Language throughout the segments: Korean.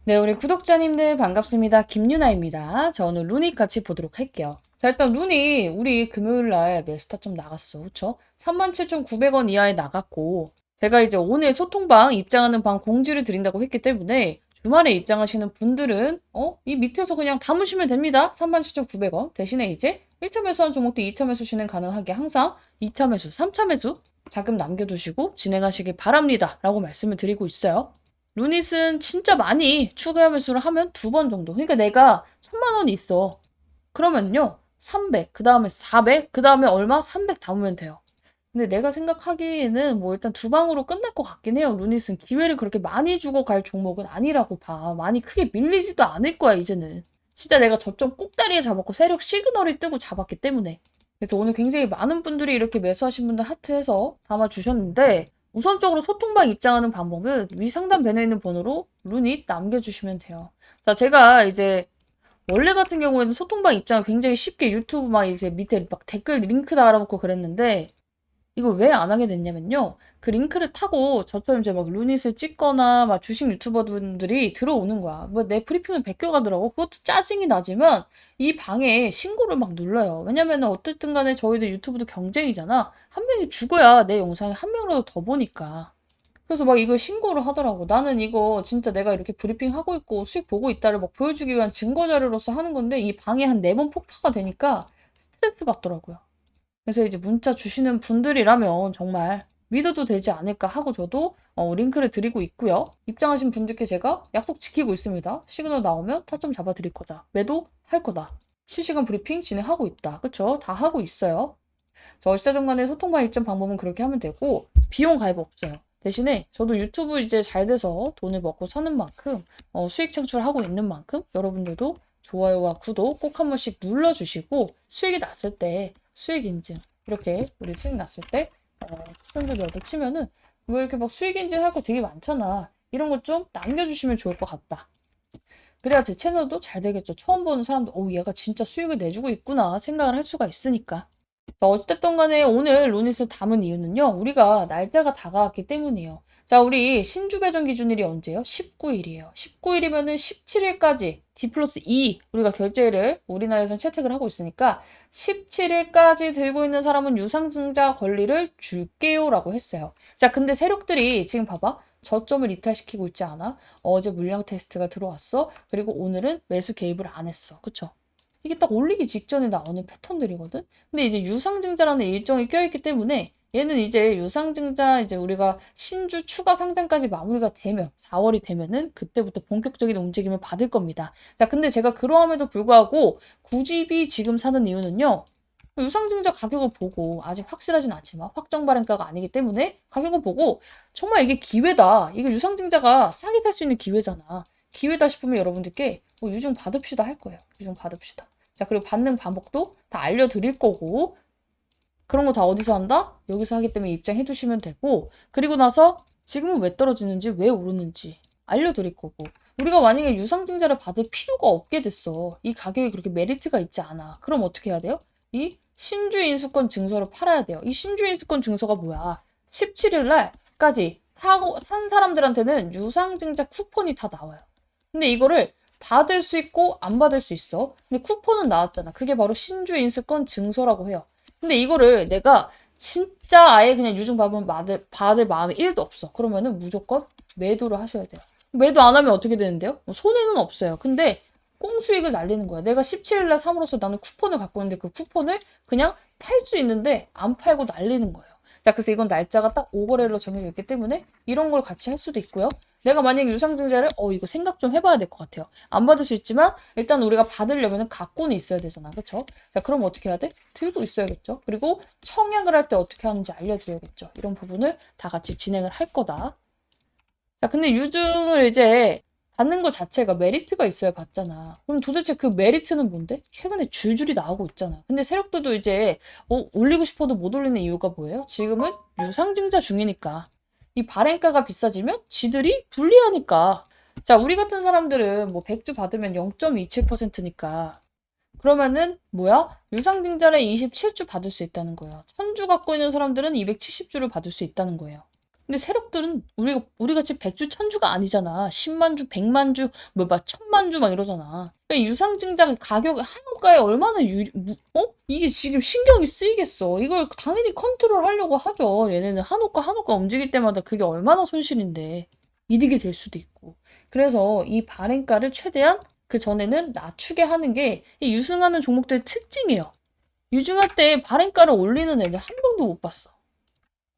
네, 우리 구독자님들 반갑습니다. 김유나입니다. 자, 오늘 루닛 같이 보도록 할게요. 자, 일단 루닛 우리 금요일날 매수타점 나갔어. 그쵸? 37,900원 이하에 나갔고 제가 이제 오늘 소통방 입장하는 방 공지를 드린다고 했기 때문에 주말에 입장하시는 분들은 이 밑에서 그냥 담으시면 됩니다. 37,900원. 대신에 이제 1차 매수한 종목도 2차 매수 진행 가능하게 항상 2차 매수, 3차 매수 자금 남겨두시고 진행하시길 바랍니다. 라고 말씀을 드리고 있어요. 루닛은 진짜 많이 추가 매수를 하면 2번 정도. 그러니까 내가 1000만 원이 있어. 그러면요. 300, 그 다음에 400, 그 다음에 얼마? 300 담으면 돼요. 근데 내가 생각하기에는 뭐 일단 2방으로 끝날 것 같긴 해요. 루닛은 기회를 그렇게 많이 주고 갈 종목은 아니라고 봐. 많이 크게 밀리지도 않을 거야, 이제는. 진짜 내가 저점 꼭다리에 잡았고 세력 시그널이 뜨고 잡았기 때문에. 그래서 오늘 굉장히 많은 분들이 이렇게 매수하신 분들 하트해서 담아주셨는데 우선적으로 소통방 입장하는 방법은 위 상단 밴에 있는 번호로 루닛 남겨주시면 돼요. 자, 제가 이제 원래 같은 경우에는 소통방 입장을 굉장히 쉽게 유튜브 막 이제 밑에 막 댓글 링크 달아놓고 그랬는데 이걸 왜 안 하게 됐냐면요. 그 링크를 타고 저처럼 이제 막 루닛을 찍거나 막 주식 유튜버분들이 들어오는 거야. 뭐 내 브리핑을 베껴가더라고. 그것도 짜증이 나지만 이 방에 신고를 막 눌러요. 왜냐면은 어쨌든 간에 저희도 유튜브도 경쟁이잖아. 한 명이 죽어야 내 영상에 한 명이라도 더 보니까. 그래서 막 이걸 신고를 하더라고. 나는 이거 진짜 내가 이렇게 브리핑 하고 있고 수익 보고 있다를 막 보여주기 위한 증거 자료로서 하는 건데 이 방에 한 4번 폭파가 되니까 스트레스 받더라고요. 그래서 이제 문자 주시는 분들이라면 정말 믿어도 되지 않을까 하고 저도 링크를 드리고 있고요. 입장하신 분들께 제가 약속 지키고 있습니다. 시그널 나오면 타점 잡아 드릴 거다. 매도 할 거다. 실시간 브리핑 진행하고 있다. 그쵸? 다 하고 있어요. 그래서 어찌됐든 간에 소통방 입장 방법은 그렇게 하면 되고 비용 가입 없어요. 대신에 저도 유튜브 이제 잘 돼서 돈을 먹고 사는 만큼 수익 창출하고 있는 만큼 여러분들도 좋아요와 구독 꼭 한 번씩 눌러주시고 수익이 났을 때 수익 인증 이렇게 우리 수익 났을 때 추천도 몇개 치면은 뭐 이렇게 막 수익 인증할 거 되게 많잖아. 이런 거 좀 남겨주시면 좋을 것 같다. 그래야 제 채널도 잘 되겠죠. 처음 보는 사람도 얘가 진짜 수익을 내주고 있구나 생각을 할 수가 있으니까. 자, 어찌됐든 간에 오늘 루닛을 담은 이유는요. 우리가 날짜가 다가왔기 때문이에요. 자, 우리 신주 배정 기준일이 언제예요? 19일이에요. 19일이면은 17일까지 D 플러스 2 우리가 결제를 우리나라에서는 채택을 하고 있으니까 17일까지 들고 있는 사람은 유상증자 권리를 줄게요 라고 했어요. 자, 근데 세력들이 지금 봐봐. 저점을 이탈시키고 있지 않아? 어제 물량 테스트가 들어왔어. 그리고 오늘은 매수 개입을 안 했어. 그쵸? 이게 딱 올리기 직전에 나오는 패턴들이거든? 근데 이제 유상증자라는 일정이 껴있기 때문에 얘는 이제 유상증자 이제 우리가 신주 추가 상장까지 마무리가 되면 4월이 되면은 그때부터 본격적인 움직임을 받을 겁니다. 자, 근데 제가 그러함에도 불구하고 9집이 지금 사는 이유는요. 유상증자 가격을 보고 아직 확실하진 않지만 확정 발행가가 아니기 때문에 가격을 보고 정말 이게 기회다. 이게 유상증자가 싸게 살 수 있는 기회잖아. 기회다 싶으면 여러분들께 유증 받읍시다 할 거예요. 유증 받읍시다. 자, 그리고 받는 방법도 다 알려드릴 거고, 그런 거 다 어디서 한다? 여기서 하기 때문에 입장해 두시면 되고, 그리고 나서 지금은 왜 떨어지는지, 왜 오르는지 알려드릴 거고, 우리가 만약에 유상증자를 받을 필요가 없게 됐어. 이 가격이 그렇게 메리트가 있지 않아. 그럼 어떻게 해야 돼요? 이 신주인수권 증서를 팔아야 돼요. 이 신주인수권 증서가 뭐야? 17일 날까지 산 사람들한테는 유상증자 쿠폰이 다 나와요. 근데 이거를 받을 수 있고 안 받을 수 있어. 근데 쿠폰은 나왔잖아. 그게 바로 신주 인수권 증서라고 해요. 근데 이거를 내가 진짜 아예 그냥 유증 받을 마음이 1도 없어. 그러면은 무조건 매도를 하셔야 돼요. 매도 안 하면 어떻게 되는데요? 손해는 없어요. 근데 꽁수익을 날리는 거야. 내가 17일날 삼으로써 나는 쿠폰을 갖고 있는데 그 쿠폰을 그냥 팔 수 있는데 안 팔고 날리는 거예요. 자, 그래서 이건 날짜가 딱 5거래로 정해져 있기 때문에 이런 걸 같이 할 수도 있고요. 내가 만약에 유상증자를 이거 생각 좀 해봐야 될 것 같아요. 안 받을 수 있지만 일단 우리가 받으려면 갖고는 있어야 되잖아. 그쵸? 자, 그럼 어떻게 해야 돼? 들고 있어야겠죠. 그리고 청약을 할 때 어떻게 하는지 알려드려야겠죠. 이런 부분을 다 같이 진행을 할 거다. 자, 근데 유증을 이제 받는 것 자체가 메리트가 있어야 받잖아. 그럼 도대체 그 메리트는 뭔데? 최근에 줄줄이 나오고 있잖아. 근데 세력들도 이제 올리고 싶어도 못 올리는 이유가 뭐예요? 지금은 유상증자 중이니까. 이 발행가가 비싸지면 지들이 불리하니까. 자, 우리 같은 사람들은 뭐 100주 받으면 0.27%니까. 그러면은 뭐야? 유상증자를 27주 받을 수 있다는 거예요. 1000주 갖고 있는 사람들은 270주를 받을 수 있다는 거예요. 근데 세력들은 우리 같이 100주, 1000주가 아니잖아. 10만 주, 100만 주, 뭐, 막 1000만 주 막 이러잖아. 그러니까 유상증자 가격, 한호가에 얼마나 이게 지금 신경이 쓰이겠어. 이걸 당연히 컨트롤 하려고 하죠. 얘네는 한호가 움직일 때마다 그게 얼마나 손실인데. 이득이 될 수도 있고. 그래서 이 발행가를 최대한 그 전에는 낮추게 하는 게 이 유승하는 종목들의 특징이에요. 유증할 때 발행가를 올리는 애들 한 명도 못 봤어.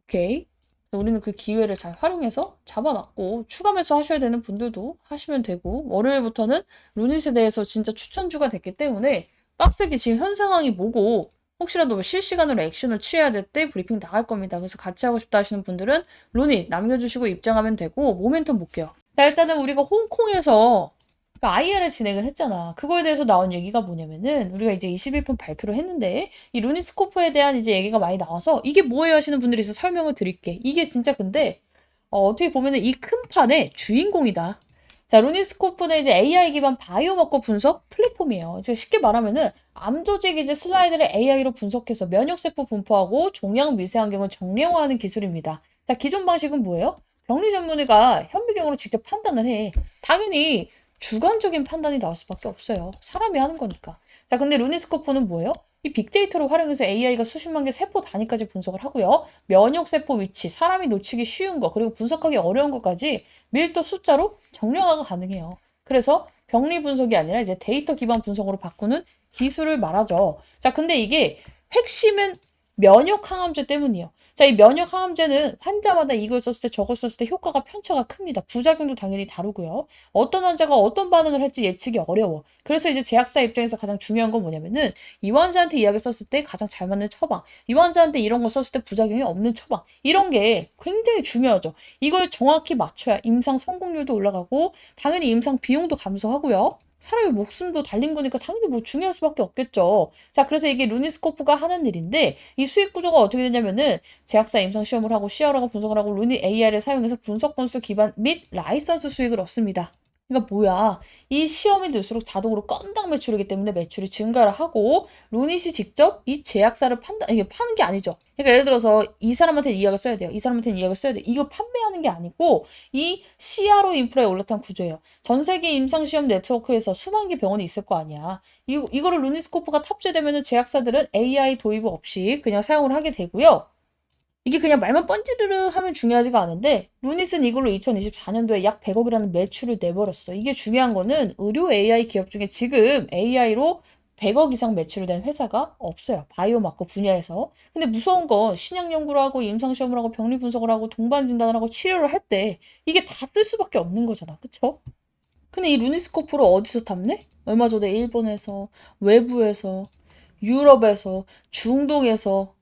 오케이. 우리는 그 기회를 잘 활용해서 잡아놨고 추가 매수 하셔야 되는 분들도 하시면 되고 월요일부터는 루닛에 대해서 진짜 추천주가 됐기 때문에 빡세게 지금 현 상황이 뭐고 혹시라도 뭐 실시간으로 액션을 취해야 될 때 브리핑 나갈 겁니다. 그래서 같이 하고 싶다 하시는 분들은 루닛 남겨주시고 입장하면 되고 모멘텀 볼게요. 자 일단은 우리가 홍콩에서 IR을 진행을 했잖아. 그거에 대해서 나온 얘기가 뭐냐면은 우리가 이제 21분 발표를 했는데 이 루니스코프에 대한 이제 얘기가 많이 나와서 이게 뭐예요 하시는 분들이 있어 설명을 드릴게. 이게 진짜 근데 어떻게 보면은 이 큰 판의 주인공이다. 자, 루니스코프는 이제 AI 기반 바이오마커 분석 플랫폼이에요. 이제 쉽게 말하면은 암 조직 이제 슬라이드를 AI로 분석해서 면역세포 분포하고 종양 미세 환경을 정량화하는 기술입니다. 자, 기존 방식은 뭐예요? 병리 전문의가 현미경으로 직접 판단을 해. 당연히 주관적인 판단이 나올 수밖에 없어요. 사람이 하는 거니까. 자, 근데 루니스코프는 뭐예요? 이 빅데이터를 활용해서 AI가 수십만 개 세포 단위까지 분석을 하고요. 면역세포 위치, 사람이 놓치기 쉬운 거, 그리고 분석하기 어려운 것까지 밀도 숫자로 정량화가 가능해요. 그래서 병리 분석이 아니라 이제 데이터 기반 분석으로 바꾸는 기술을 말하죠. 자, 근데 이게 핵심은 면역 항암제 때문이에요. 자, 이 면역 항암제는 환자마다 이걸 썼을 때 저걸 썼을 때 효과가 편차가 큽니다. 부작용도 당연히 다르고요. 어떤 환자가 어떤 반응을 할지 예측이 어려워. 그래서 이제 제약사 입장에서 가장 중요한 건 뭐냐면은 이 환자한테 이 약을 썼을 때 가장 잘 맞는 처방, 이 환자한테 이런 거 썼을 때 부작용이 없는 처방, 이런 게 굉장히 중요하죠. 이걸 정확히 맞춰야 임상 성공률도 올라가고 당연히 임상 비용도 감소하고요. 사람의 목숨도 달린 거니까 당연히 뭐 중요할 수밖에 없겠죠. 자, 그래서 이게 루니스코프가 하는 일인데 이 수익 구조가 어떻게 되냐면은 제약사 임상 시험을 하고 CRO가 분석을 하고 루니 AI를 사용해서 분석 건수 기반 및 라이선스 수익을 얻습니다. 그러니까 뭐야? 이 시험이 들수록 자동으로 건당 매출이기 때문에 매출이 증가를 하고 루닛이 직접 이 제약사를 이게 파는 게 아니죠. 그러니까 예를 들어서 이 사람한테 이 약을 써야 돼요. 이 사람한테는 이 약을 써야 돼요. 이거 판매하는 게 아니고 이 CRO 인프라에 올라탄 구조예요. 전 세계 임상시험 네트워크에서 수만 개 병원이 있을 거 아니야. 이거를 루니스코프가 탑재되면은 제약사들은 AI 도입 없이 그냥 사용을 하게 되고요. 이게 그냥 말만 뻔지르르 하면 중요하지가 않은데 루닛은 이걸로 2024년도에 약 100억이라는 매출을 내버렸어. 이게 중요한 거는 의료 AI 기업 중에 지금 AI로 100억 이상 매출을 낸 회사가 없어요. 바이오마커 분야에서. 근데 무서운 건 신약 연구를 하고 임상시험을 하고 병리 분석을 하고 동반 진단을 하고 치료를 할 때 이게 다 쓸 수밖에 없는 거잖아. 그쵸? 근데 이 루니스코프를 어디서 탐내? 얼마 전에 일본에서, 외부에서, 유럽에서, 중동에서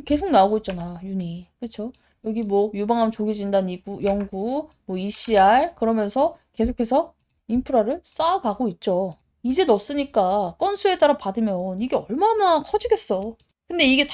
계속 나오고 있잖아, 윤이. 그쵸? 여기 뭐 유방암 조기 진단 연구, 뭐 ECR 그러면서 계속해서 인프라를 쌓아가고 있죠. 이제 넣었으니까 건수에 따라 받으면 이게 얼마나 커지겠어. 근데 이게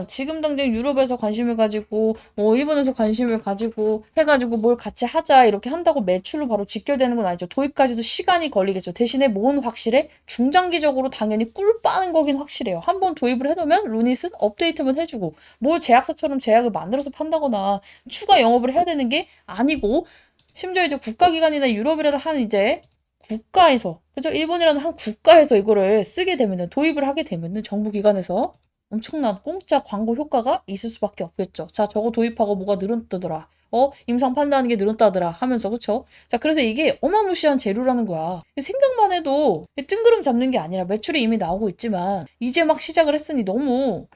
지금 당장 유럽에서 관심을 가지고, 뭐, 일본에서 관심을 가지고, 해가지고 뭘 같이 하자, 이렇게 한다고 매출로 바로 직결되는 건 아니죠. 도입까지도 시간이 걸리겠죠. 대신에 뭔 확실해? 중장기적으로 당연히 꿀 빠는 거긴 확실해요. 한번 도입을 해놓으면 루닛은 업데이트만 해주고, 뭘 제약사처럼 제약을 만들어서 판다거나, 추가 영업을 해야 되는 게 아니고, 심지어 이제 국가기관이나 유럽이라도 한 이제, 국가에서, 그죠? 일본이라는 한 국가에서 이거를 쓰게 되면은, 도입을 하게 되면은, 정부 기관에서, 엄청난 공짜 광고 효과가 있을 수밖에 없겠죠. 자, 저거 도입하고 뭐가 늘었다더라. 임상 판단하는 게 늘었다더라 하면서, 그쵸? 자, 그래서 이게 어마무시한 재료라는 거야. 생각만 해도 뜬구름 잡는 게 아니라 매출이 이미 나오고 있지만 이제 막 시작을 했으니 너무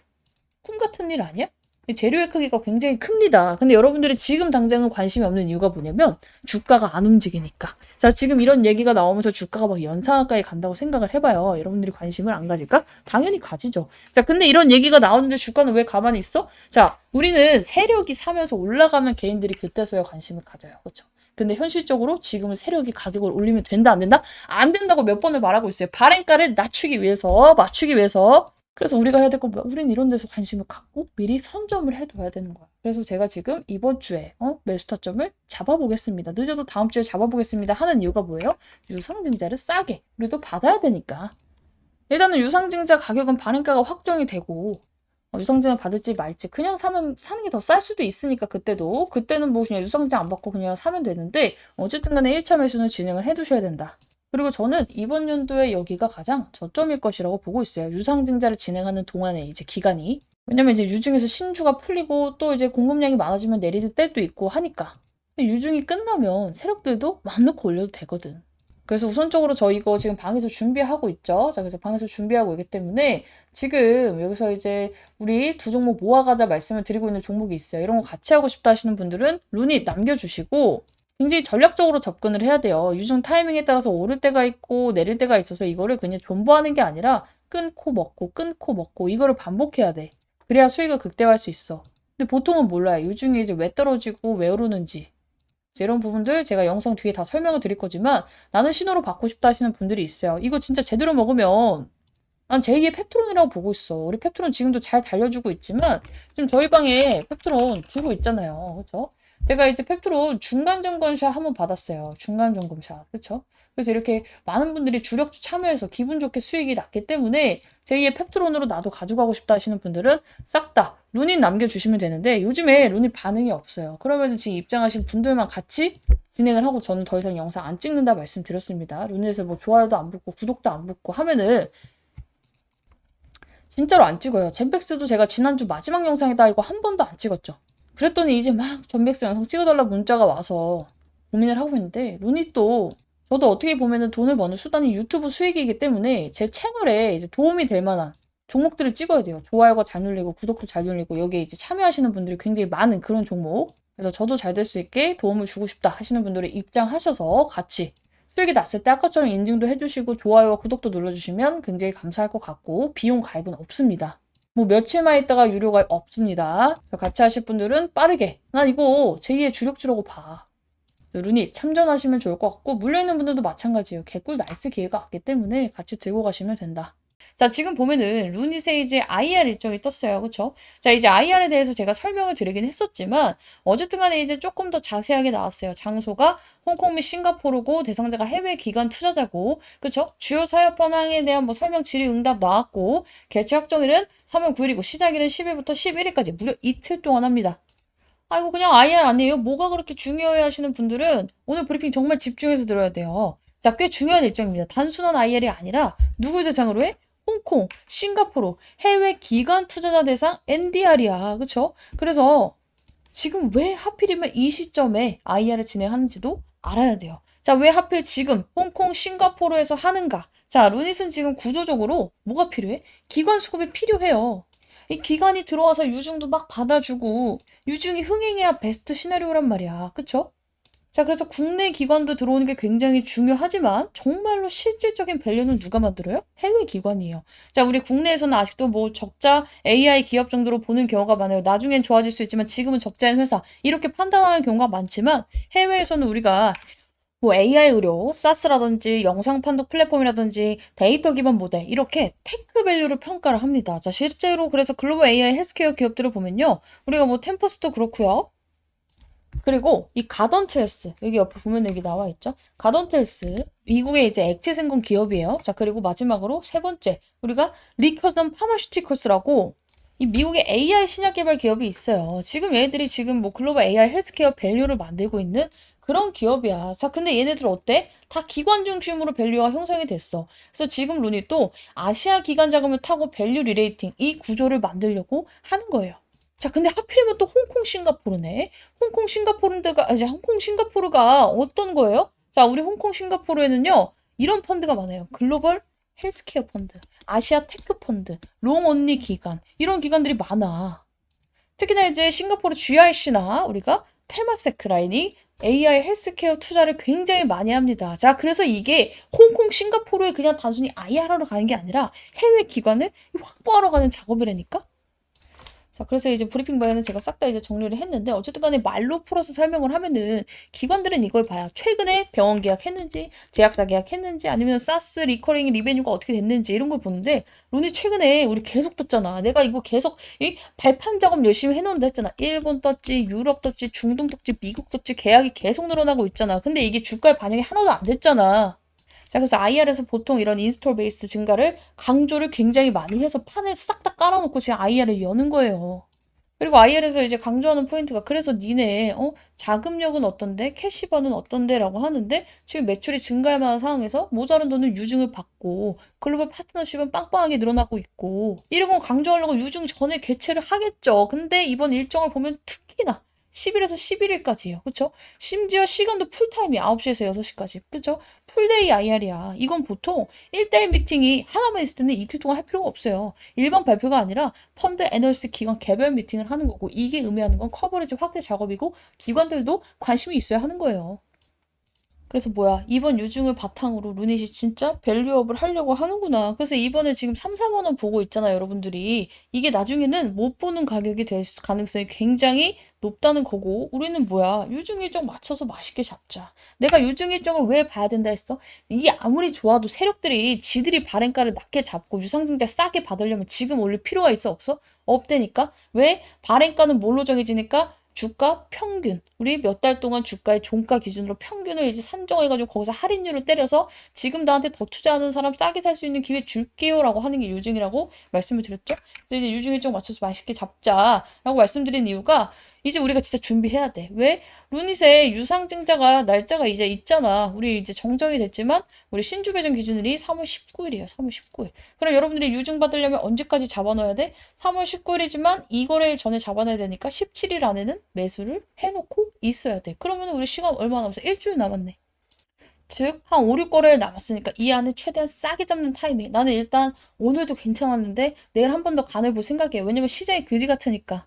꿈 같은 일 아니야? 재료의 크기가 굉장히 큽니다. 근데 여러분들이 지금 당장은 관심이 없는 이유가 뭐냐면 주가가 안 움직이니까. 자, 지금 이런 얘기가 나오면서 주가가 막 연상가까이 간다고 생각을 해봐요. 여러분들이 관심을 안 가질까? 당연히 가지죠. 자, 근데 이런 얘기가 나오는데 주가는 왜 가만히 있어? 자, 우리는 세력이 사면서 올라가면 개인들이 그때서야 관심을 가져요. 그렇죠? 근데 현실적으로 지금은 세력이 가격을 올리면 된다, 안 된다? 안 된다고 몇 번을 말하고 있어요. 발행가를 맞추기 위해서. 그래서 우리가 해야 될 건 뭐야? 우린 이런 데서 관심을 갖고 미리 선점을 해둬야 되는 거야. 그래서 제가 지금 이번 주에 매수 타점을 잡아보겠습니다. 늦어도 다음 주에 잡아보겠습니다 하는 이유가 뭐예요? 유상증자를 싸게 우리도 받아야 되니까. 일단은 유상증자 가격은 발행가가 확정이 되고 유상증을 받을지 말지 그냥 사면 사는 게 더 쌀 수도 있으니까 그때는 뭐 그냥 유상증 안 받고 그냥 사면 되는데 어쨌든 간에 1차 매수는 진행을 해 두셔야 된다. 그리고 저는 이번 연도에 여기가 가장 저점일 것이라고 보고 있어요. 유상증자를 진행하는 동안에 이제 기간이. 왜냐면 이제 유중에서 신주가 풀리고 또 이제 공급량이 많아지면 내릴 때도 있고 하니까. 근데 유중이 끝나면 세력들도 맘 놓고 올려도 되거든. 그래서 우선적으로 저 이거 지금 방에서 준비하고 있죠. 자, 그래서 방에서 준비하고 있기 때문에 지금 여기서 이제 우리 두 종목 모아가자 말씀을 드리고 있는 종목이 있어요. 이런 거 같이 하고 싶다 하시는 분들은 루닛 남겨주시고 굉장히 전략적으로 접근을 해야 돼요. 유중 타이밍에 따라서 오를 때가 있고 내릴 때가 있어서 이거를 그냥 존버하는 게 아니라 끊고 먹고 이거를 반복해야 돼. 그래야 수익을 극대화할 수 있어. 근데 보통은 몰라요. 유중이 이제 왜 떨어지고 왜 오르는지. 이런 부분들 제가 영상 뒤에 다 설명을 드릴 거지만 나는 신호로 받고 싶다 하시는 분들이 있어요. 이거 진짜 제대로 먹으면 난 제2의 펩트론이라고 보고 있어. 우리 펩트론 지금도 잘 달려주고 있지만 지금 저희 방에 펩트론 들고 있잖아요. 그렇죠? 제가 이제 펩트론 중간 점검샷 한번 받았어요. 중간 점검샷. 그렇죠? 그래서 이렇게 많은 분들이 주력주 참여해서 기분 좋게 수익이 났기 때문에 제2의 펩트론으로 나도 가져가고 싶다 하시는 분들은 싹 다 루닛 남겨주시면 되는데 요즘에 루닛 반응이 없어요. 그러면 지금 입장하신 분들만 같이 진행을 하고 저는 더 이상 영상 안 찍는다 말씀드렸습니다. 루닛에서 뭐 좋아요도 안 붙고 구독도 안 붙고 하면은 진짜로 안 찍어요. 젠백스도 제가 지난주 마지막 영상에다 이거 한 번도 안 찍었죠. 그랬더니 이제 막 젠백스 영상 찍어달라 문자가 와서 고민을 하고 있는데 루닛도 저도 어떻게 보면은 돈을 버는 수단이 유튜브 수익이기 때문에 제 채널에 이제 도움이 될 만한 종목들을 찍어야 돼요. 좋아요가 잘 눌리고 구독도 잘 눌리고 여기에 이제 참여하시는 분들이 굉장히 많은 그런 종목. 그래서 저도 잘 될 수 있게 도움을 주고 싶다 하시는 분들이 입장하셔서 같이 수익이 났을 때 아까처럼 인증도 해주시고 좋아요와 구독도 눌러주시면 굉장히 감사할 것 같고 비용 가입은 없습니다. 뭐 며칠만 있다가 유료 가입 없습니다. 그래서 같이 하실 분들은 빠르게 난 이거 제2의 주력주라고 봐. 루닛 참전하시면 좋을 것 같고 물려있는 분들도 마찬가지예요. 개꿀 나이스 기회가 왔기 때문에 같이 들고 가시면 된다. 자, 지금 보면은 루닛에 이제 IR 일정이 떴어요. 그쵸? 자, 이제 IR에 대해서 제가 설명을 드리긴 했었지만 어쨌든 간에 이제 조금 더 자세하게 나왔어요. 장소가 홍콩 및 싱가포르고 대상자가 해외 기관 투자자고 그쵸? 주요 사업 현황에 대한 뭐 설명 질의 응답 나왔고 개최 확정일은 3월 9일이고 시작일은 10일부터 11일까지 무려 이틀 동안 합니다. 아이고 그냥 IR 아니에요? 뭐가 그렇게 중요해 하시는 분들은 오늘 브리핑 정말 집중해서 들어야 돼요. 자, 꽤 중요한 일정입니다. 단순한 IR이 아니라 누구 대상으로 해? 홍콩, 싱가포르, 해외 기관 투자자 대상 NDR이야. 그쵸? 그래서 지금 왜 하필이면 이 시점에 IR을 진행하는지도 알아야 돼요. 자, 왜 하필 지금 홍콩, 싱가포르에서 하는가? 자, 루닛은 지금 구조적으로 뭐가 필요해? 기관 수급이 필요해요. 이 기관이 들어와서 유중도 막 받아주고 유중이 흥행해야 베스트 시나리오란 말이야. 그쵸? 자, 그래서 국내 기관도 들어오는 게 굉장히 중요하지만 정말로 실질적인 밸류는 누가 만들어요? 해외 기관이에요. 자, 우리 국내에서는 아직도 뭐 적자 AI 기업 정도로 보는 경우가 많아요. 나중엔 좋아질 수 있지만 지금은 적자인 회사 이렇게 판단하는 경우가 많지만 해외에서는 우리가 뭐 AI 의료, 사스라든지 영상 판독 플랫폼이라든지 데이터 기반 모델 이렇게 테크 밸류를 평가를 합니다. 자, 실제로 그래서 글로벌 AI 헬스케어 기업들을 보면요. 우리가 뭐 템퍼스도 그렇고요. 그리고 이 가던텔스 여기 옆에 보면 여기 나와 있죠. 가던텔스 미국의 이제 액체 생건 기업이에요. 자, 그리고 마지막으로 세 번째 우리가 리커전 파마슈티컬스라고 이 미국의 AI 신약 개발 기업이 있어요. 지금 얘네들이 지금 뭐 글로벌 AI 헬스케어 밸류를 만들고 있는 그런 기업이야. 자, 근데 얘네들 어때? 다 기관 중심으로 밸류가 형성이 됐어. 그래서 지금 루닛도 아시아 기관 자금을 타고 밸류 리레이팅 이 구조를 만들려고 하는 거예요. 자, 근데 하필이면 또 홍콩 싱가포르네. 홍콩 싱가포르가 어떤 거예요? 자, 우리 홍콩 싱가포르에는요, 이런 펀드가 많아요. 글로벌 헬스케어 펀드, 아시아 테크 펀드, 롱 언니 기관, 이런 기관들이 많아. 특히나 이제 싱가포르 GIC나 우리가 테마세크 라인이 AI 헬스케어 투자를 굉장히 많이 합니다. 자, 그래서 이게 홍콩, 싱가포르에 그냥 단순히 IR하러 가는 게 아니라 해외 기관을 확보하러 가는 작업이라니까? 자, 그래서 이제 브리핑 바에는 제가 싹 다 이제 정리를 했는데, 어쨌든 간에 말로 풀어서 설명을 하면은, 기관들은 이걸 봐요. 최근에 병원 계약했는지, 제약사 계약했는지, 아니면 사스 리커링 리베뉴가 어떻게 됐는지, 이런 걸 보는데, 론이 최근에 우리 계속 떴잖아. 내가 이거 계속, 이 발판 작업 열심히 해놓는다 했잖아. 일본 떴지, 유럽 떴지, 중동 떴지, 미국 떴지, 계약이 계속 늘어나고 있잖아. 근데 이게 주가에 반영이 하나도 안 됐잖아. 자, 그래서 IR에서 보통 이런 인스톨 베이스 증가를 강조를 굉장히 많이 해서 판에 싹 다 깔아놓고 지금 IR을 여는 거예요. 그리고 IR에서 이제 강조하는 포인트가 그래서 니네 자금력은 어떤데 캐시버는 어떤데 라고 하는데 지금 매출이 증가할 만한 상황에서 모자란 돈은 유증을 받고 글로벌 파트너십은 빵빵하게 늘어나고 있고 이런 거 강조하려고 유증 전에 개최를 하겠죠. 근데 이번 일정을 보면 특히나 10일에서 11일까지예요. 그쵸? 심지어 시간도 풀타임이 9시에서 6시까지. 그쵸? 풀데이 IR이야. 이건 보통 1대1 미팅이 하나만 있을 때는 이틀 동안 할 필요가 없어요. 일반 발표가 아니라 펀드 애널리스트 기관 개별 미팅을 하는 거고 이게 의미하는 건 커버리지 확대 작업이고 기관들도 관심이 있어야 하는 거예요. 그래서 뭐야 이번 유중을 바탕으로 루닛이 진짜 밸류업을 하려고 하는구나. 그래서 이번에 지금 3, 4만 원 보고 있잖아요, 여러분들이. 이게 나중에는 못 보는 가격이 될 가능성이 굉장히 높다는 거고 우리는 뭐야 유중 일정 맞춰서 맛있게 잡자. 내가 유중 일정을 왜 봐야 된다 했어? 이게 아무리 좋아도 세력들이 지들이 발행가를 낮게 잡고 유상증자 싸게 받으려면 지금 올릴 필요가 있어 없어? 없다니까. 왜? 발행가는 뭘로 정해지니까 주가 평균. 우리 몇 달 동안 주가의 종가 기준으로 평균을 이제 산정해가지고 거기서 할인율을 때려서 지금 나한테 더 투자하는 사람 싸게 살 수 있는 기회 줄게요라고 하는 게 유증이라고 말씀을 드렸죠. 그래서 이제 유증 일정 맞춰서 맛있게 잡자라고 말씀드린 이유가 이제 우리가 진짜 준비해야 돼. 왜? 루닛의 유상증자가 날짜가 이제 있잖아. 우리 이제 정정이 됐지만 우리 신주 배정 기준일이 3월 19일이에요. 3월 19일. 그럼 여러분들이 유증 받으려면 언제까지 잡아넣어야 돼? 3월 19일이지만 이거래일 전에 잡아놔야 되니까 17일 안에는 매수를 해놓고 있어야 돼. 그러면 우리 시간 얼마 남았어? 일주일 남았네. 즉, 한 5, 6거래일 남았으니까 이 안에 최대한 싸게 잡는 타이밍. 나는 일단 오늘도 괜찮았는데 내일 한 번 더 간을 볼 생각이에요. 왜냐면 시장이 그지 같으니까.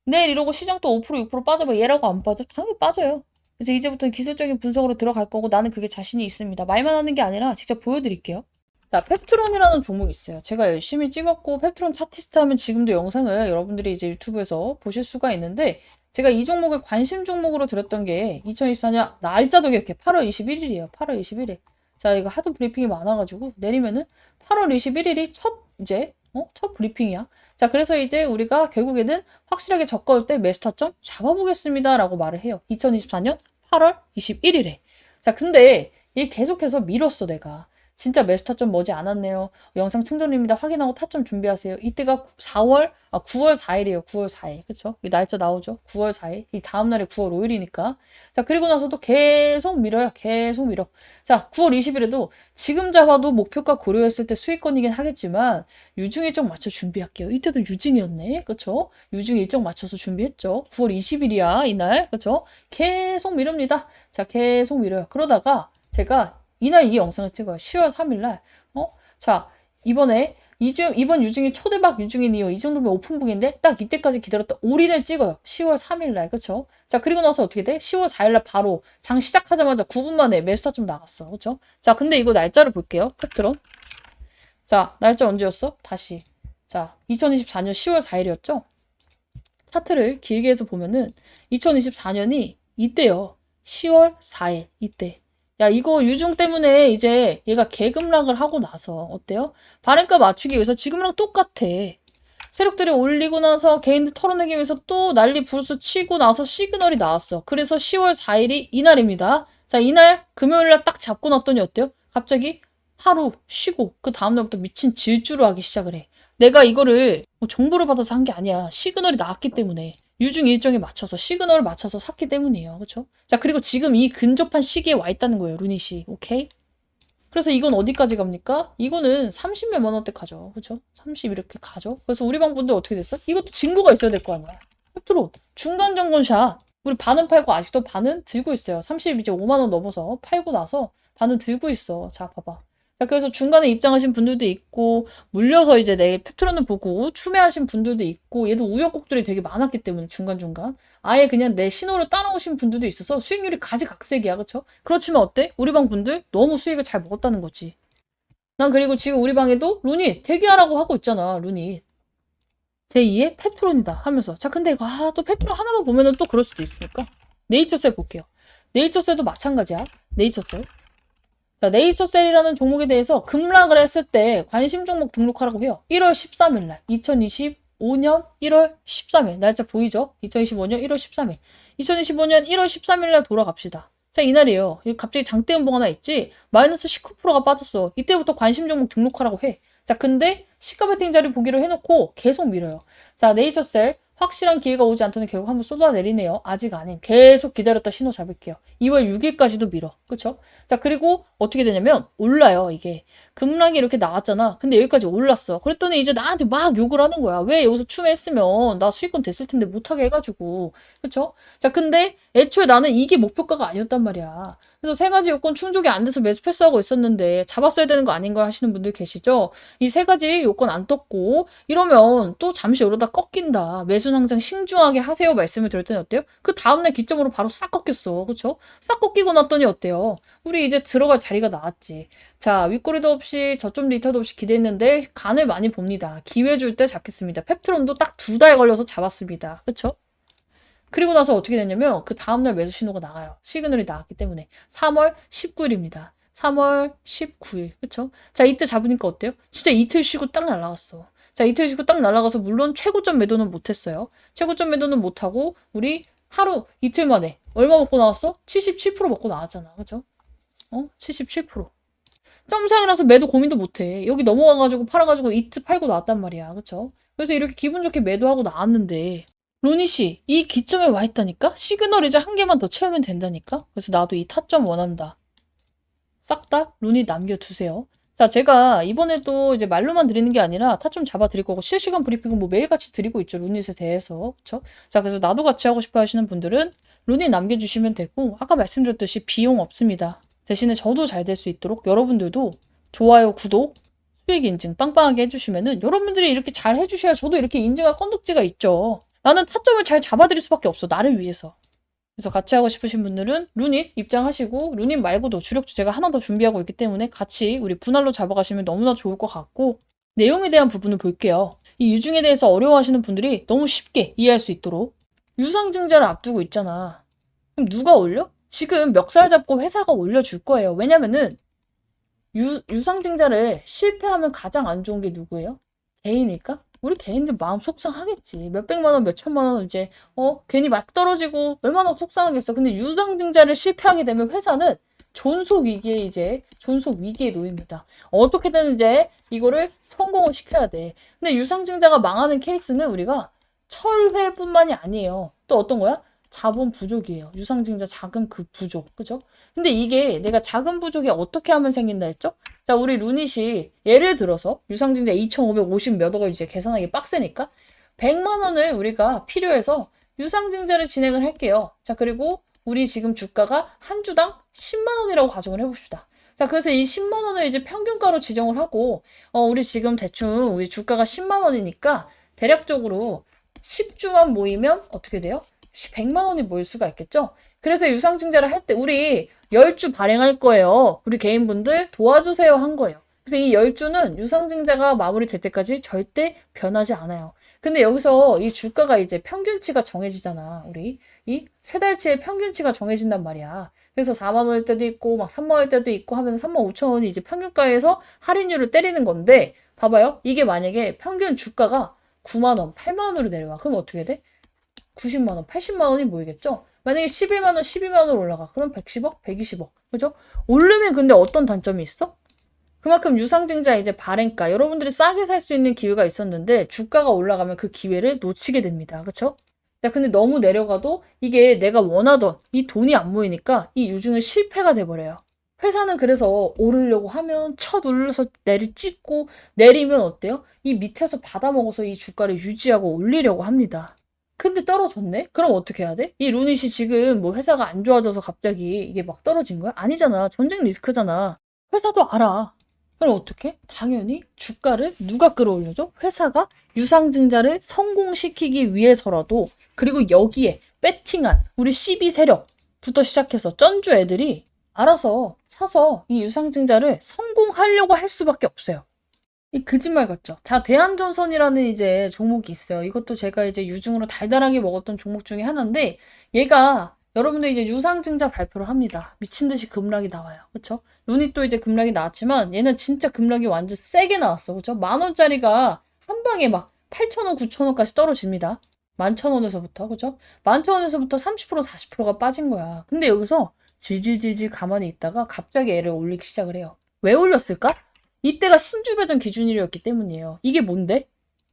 내일 이러고 시장 또 5% 6% 빠져봐. 얘라고 안 빠져? 당연히 빠져요. 그래서 이제부터는 기술적인 분석으로 들어갈 거고 나는 그게 자신이 있습니다. 말만 하는 게 아니라 직접 보여드릴게요. 자, 펩트론이라는 종목이 있어요. 제가 열심히 찍었고 펩트론 차티스트 하면 지금도 영상을 여러분들이 이제 유튜브에서 보실 수가 있는데 제가 이 종목을 관심 종목으로 들었던 게 2024년 날짜도 기억해. 8월 21일이에요. 8월 21일. 자, 이거 하도 브리핑이 많아가지고 내리면은 8월 21일이 첫 브리핑이야. 자, 그래서 이제 우리가 결국에는 확실하게 저가올 때 매수 타점 잡아보겠습니다. 라고 말을 해요. 2024년 8월 21일에. 자, 근데 얘 계속해서 밀었어, 내가. 진짜 매수 타점 머지 않았네요. 영상 충전입니다. 확인하고 타점 준비하세요. 이때가 9월 4일이에요. 9월 4일. 그쵸? 이 날짜 나오죠? 9월 4일. 이 다음날이 9월 5일이니까. 자, 그리고 나서도 계속 밀어요. 계속 밀어. 자, 9월 20일에도 지금 잡아도 목표가 고려했을 때 수익권이긴 하겠지만 유증 일정 맞춰 준비할게요. 이때도 유증이었네. 그쵸? 유증 일정 맞춰서 준비했죠. 9월 20일이야. 이날. 그쵸? 계속 미릅니다. 자, 계속 밀어요. 그러다가 제가 이날 이 영상을 찍어요. 10월 3일날. 자, 이번 유중이 초대박 유중이니요. 이 정도면 오픈북인데 딱 이때까지 기다렸다 올인을 찍어요. 10월 3일날. 그쵸? 자, 그리고 나서 어떻게 돼? 10월 4일날 바로 장 시작하자마자 9분 만에 매수타 좀 나갔어. 그쵸? 자, 근데 이거 날짜를 볼게요. 펩트론. 자, 날짜 언제였어? 다시. 자, 2024년 10월 4일이었죠? 차트를 길게 해서 보면은 2024년이 이때요. 10월 4일. 이때. 야, 이거 유중 때문에 이제 얘가 계급락을 하고 나서 어때요? 발행가 맞추기 위해서 지금이랑 똑같아. 세력들이 올리고 나서 개인들 털어내기 위해서 또 난리 부르스 치고 나서 시그널이 나왔어. 그래서 10월 4일이 이날입니다. 자, 이날 금요일날 딱 잡고 났더니 어때요? 갑자기 하루 쉬고 그 다음날부터 미친 질주를 하기 시작을 해. 내가 이거를 뭐 정보를 받아서 한 게 아니야. 시그널이 나왔기 때문에. 유중 일정에 맞춰서 시그널을 맞춰서 샀기 때문이에요. 그렇죠? 자, 그리고 지금 이 근접한 시기에 와 있다는 거예요. 루닛이. 오케이? 그래서 이건 어디까지 갑니까? 이거는 30몇만 원대 가죠. 그렇죠? 30 이렇게 가죠. 그래서 우리 방분들 어떻게 됐어? 이것도 증거가 있어야 될 거 아니야. 팩트로 중간 정권샷. 우리 반은 팔고 아직도 반은 들고 있어요. 30 이제 5만 원 넘어서 팔고 나서 반은 들고 있어. 자, 봐봐. 자, 그래서 중간에 입장하신 분들도 있고 물려서 이제 내일 펩트론을 보고 추매하신 분들도 있고 얘도 우여곡절이 되게 많았기 때문에 중간중간 아예 그냥 내 신호를 따라오신 분들도 있어서 수익률이 가지각색이야. 그쵸? 그렇지만 어때? 우리 방 분들 너무 수익을 잘 먹었다는 거지. 난 그리고 지금 우리 방에도 루닛 대기하라고 하고 있잖아. 루닛. 제2의 펩트론이다 하면서 자, 근데 이거 또 펩트론 하나만 보면은 또 그럴 수도 있으니까 네이처셀 볼게요. 네이처셀도 마찬가지야. 네이처셀. 자, 네이처셀이라는 종목에 대해서 급락을 했을 때 관심 종목 등록하라고 해요. 1월 13일 날. 2025년 1월 13일. 날짜 보이죠? 2025년 1월 13일. 2025년 1월 13일 날 돌아갑시다. 자, 이날이에요. 여기 갑자기 장대음봉 하나 있지? 마이너스 19%가 빠졌어. 이때부터 관심 종목 등록하라고 해. 자, 근데 시가 베팅 자리 보기로 해놓고 계속 밀어요. 자, 네이처셀 확실한 기회가 오지 않더니 결국 한번 쏟아내리네요. 아직 아닌. 계속 기다렸다 신호 잡을게요. 2월 6일까지도 밀어. 그쵸? 자, 그리고 어떻게 되냐면 올라요, 이게. 급락이 이렇게 나왔잖아. 근데 여기까지 올랐어. 그랬더니 이제 나한테 막 욕을 하는 거야. 왜 여기서 추매했으면 나 수익권 됐을 텐데 못하게 해가지고. 그쵸? 자, 근데 애초에 나는 이게 목표가가 아니었단 말이야. 그래서 세 가지 요건 충족이 안 돼서 매수 패스하고 있었는데 잡았어야 되는 거 아닌가 하시는 분들 계시죠? 이 세 가지 요건 안 떴고 이러면 또 잠시 오르다 꺾인다. 매수는 항상 신중하게 하세요 말씀을 드렸더니 어때요? 그 다음날 기점으로 바로 싹 꺾였어. 그쵸? 싹 꺾이고 났더니 어때요? 우리 이제 들어갈 자리가 나왔지. 자, 윗꼬리도 없이 저점 리터도 없이 기대했는데 간을 많이 봅니다. 기회 줄 때 잡겠습니다. 펩트론도 딱 2달 걸려서 잡았습니다. 그쵸? 그리고 나서 어떻게 됐냐면 그 다음날 매수 신호가 나가요. 시그널이 나왔기 때문에. 3월 19일입니다. 3월 19일. 그쵸? 자, 이때 잡으니까 어때요? 진짜 이틀 쉬고 딱 날아갔어. 자, 이틀 쉬고 딱 날아가서 물론 최고점 매도는 못했어요. 최고점 매도는 못하고 우리 하루 이틀 만에 얼마 먹고 나왔어? 77% 먹고 나왔잖아. 그쵸? 77%. 점상이라서 매도 고민도 못해. 여기 넘어가가지고 팔아가지고 이틀 팔고 나왔단 말이야. 그쵸? 그래서 이렇게 기분 좋게 매도하고 나왔는데 로니 씨, 이 기점에 와 있다니까? 시그널 이제 한 개만 더 채우면 된다니까? 그래서 나도 이 타점 원한다. 싹 다 로니 남겨두세요. 자, 제가 이번에도 이제 말로만 드리는 게 아니라 타점 잡아드릴 거고 실시간 브리핑은 뭐 매일같이 드리고 있죠. 루닛에 대해서. 그쵸? 자, 그래서 나도 같이 하고 싶어 하시는 분들은 루닛 남겨주시면 되고 아까 말씀드렸듯이 비용 없습니다. 대신에 저도 잘 될 수 있도록 여러분들도 좋아요, 구독, 수익 인증 빵빵하게 해주시면은 여러분들이 이렇게 잘 해주셔야 저도 이렇게 인증할 건덕지가 있죠. 나는 타점을 잘 잡아드릴 수밖에 없어. 나를 위해서. 그래서 같이 하고 싶으신 분들은 루닛 입장하시고 루닛 말고도 주력주 제가 하나 더 준비하고 있기 때문에 같이 우리 분할로 잡아가시면 너무나 좋을 것 같고 내용에 대한 부분을 볼게요. 이 유중에 대해서 어려워하시는 분들이 너무 쉽게 이해할 수 있도록 유상증자를 앞두고 있잖아. 그럼 누가 올려? 지금 멱살 잡고 회사가 올려줄 거예요. 왜냐면은 유상증자를 실패하면 가장 안 좋은 게 누구예요? 개인일까? 우리 개인들 마음 속상하겠지. 몇백만 원, 몇천만 원 이제 괜히 막 떨어지고 얼마나 속상하겠어. 근데 유상증자를 실패하게 되면 회사는 존속 위기에 놓입니다. 어떻게든 이제 이거를 성공을 시켜야 돼. 근데 유상증자가 망하는 케이스는 우리가 철회뿐만이 아니에요. 또 어떤 거야? 자본 부족이에요. 유상증자 자금 그 부족. 그죠? 근데 이게 내가 자금 부족이 어떻게 하면 생긴다 했죠? 자, 우리 루닛이 예를 들어서 유상증자 2,550 몇 억을 이제 계산하기 빡세니까 100만 원을 우리가 필요해서 유상증자를 진행을 할게요. 자, 그리고 우리 지금 주가가 한 주당 10만 원이라고 가정을 해봅시다. 자, 그래서 이 10만 원을 이제 평균가로 지정을 하고 우리 지금 대충 우리 주가가 10만 원이니까 대략적으로 10주만 모이면 어떻게 돼요? 100만 원이 모일 수가 있겠죠? 그래서 유상증자를 할 때 우리 10주 발행할 거예요. 우리 개인분들 도와주세요 한 거예요. 그래서 이 10주는 유상증자가 마무리될 때까지 절대 변하지 않아요. 근데 여기서 이 주가가 이제 평균치가 정해지잖아. 우리 이 세 달치의 평균치가 정해진단 말이야. 그래서 4만 원일 때도 있고 막 3만 원일 때도 있고 하면서 3만 5천 원이 이제 평균가에서 할인율을 때리는 건데 봐봐요. 이게 만약에 평균 주가가 9만 원, 8만 원으로 내려와. 그럼 어떻게 돼? 90만 원, 80만 원이 모이겠죠? 만약에 11만 원, 12만 원으로 올라가. 그럼 110억, 120억. 그죠? 오르면 근데 어떤 단점이 있어? 그만큼 유상증자 이제 발행가, 여러분들이 싸게 살 수 있는 기회가 있었는데 주가가 올라가면 그 기회를 놓치게 됩니다. 그쵸? 자, 근데 너무 내려가도 이게 내가 원하던 이 돈이 안 모이니까 이 유증은 실패가 돼버려요. 회사는 그래서 오르려고 하면 쳐 눌러서 찍고 내리면 어때요? 이 밑에서 받아먹어서 이 주가를 유지하고 올리려고 합니다. 근데 떨어졌네? 그럼 어떻게 해야 돼? 이 루닛이 지금 뭐 회사가 안 좋아져서 갑자기 이게 막 떨어진 거야? 아니잖아. 전쟁 리스크잖아. 회사도 알아. 그럼 어떻게? 당연히 주가를 누가 끌어올려줘? 회사가 유상증자를 성공시키기 위해서라도 그리고 여기에 배팅한 우리 12 세력부터 시작해서 쩐주 애들이 알아서 사서 이 유상증자를 성공하려고 할 수밖에 없어요. 이 거짓말 같죠? 자, 대한전선이라는 이제 종목이 있어요. 이것도 제가 이제 유중으로 달달하게 먹었던 종목 중에 하나인데 얘가 여러분들 이제 유상증자 발표를 합니다. 미친 듯이 급락이 나와요. 그쵸? 루닛도 이제 급락이 나왔지만 얘는 진짜 급락이 완전 세게 나왔어. 그쵸? 10,000원짜리가 한 방에 막 8,000원, 9,000원까지 떨어집니다. 11,000원에서부터. 그죠? 11,000원에서부터 30%, 40%가 빠진 거야. 근데 여기서 지지지지 가만히 있다가 갑자기 애를 올리기 시작을 해요. 왜 올렸을까? 이때가 신주배전 기준일이었기 때문이에요. 이게 뭔데?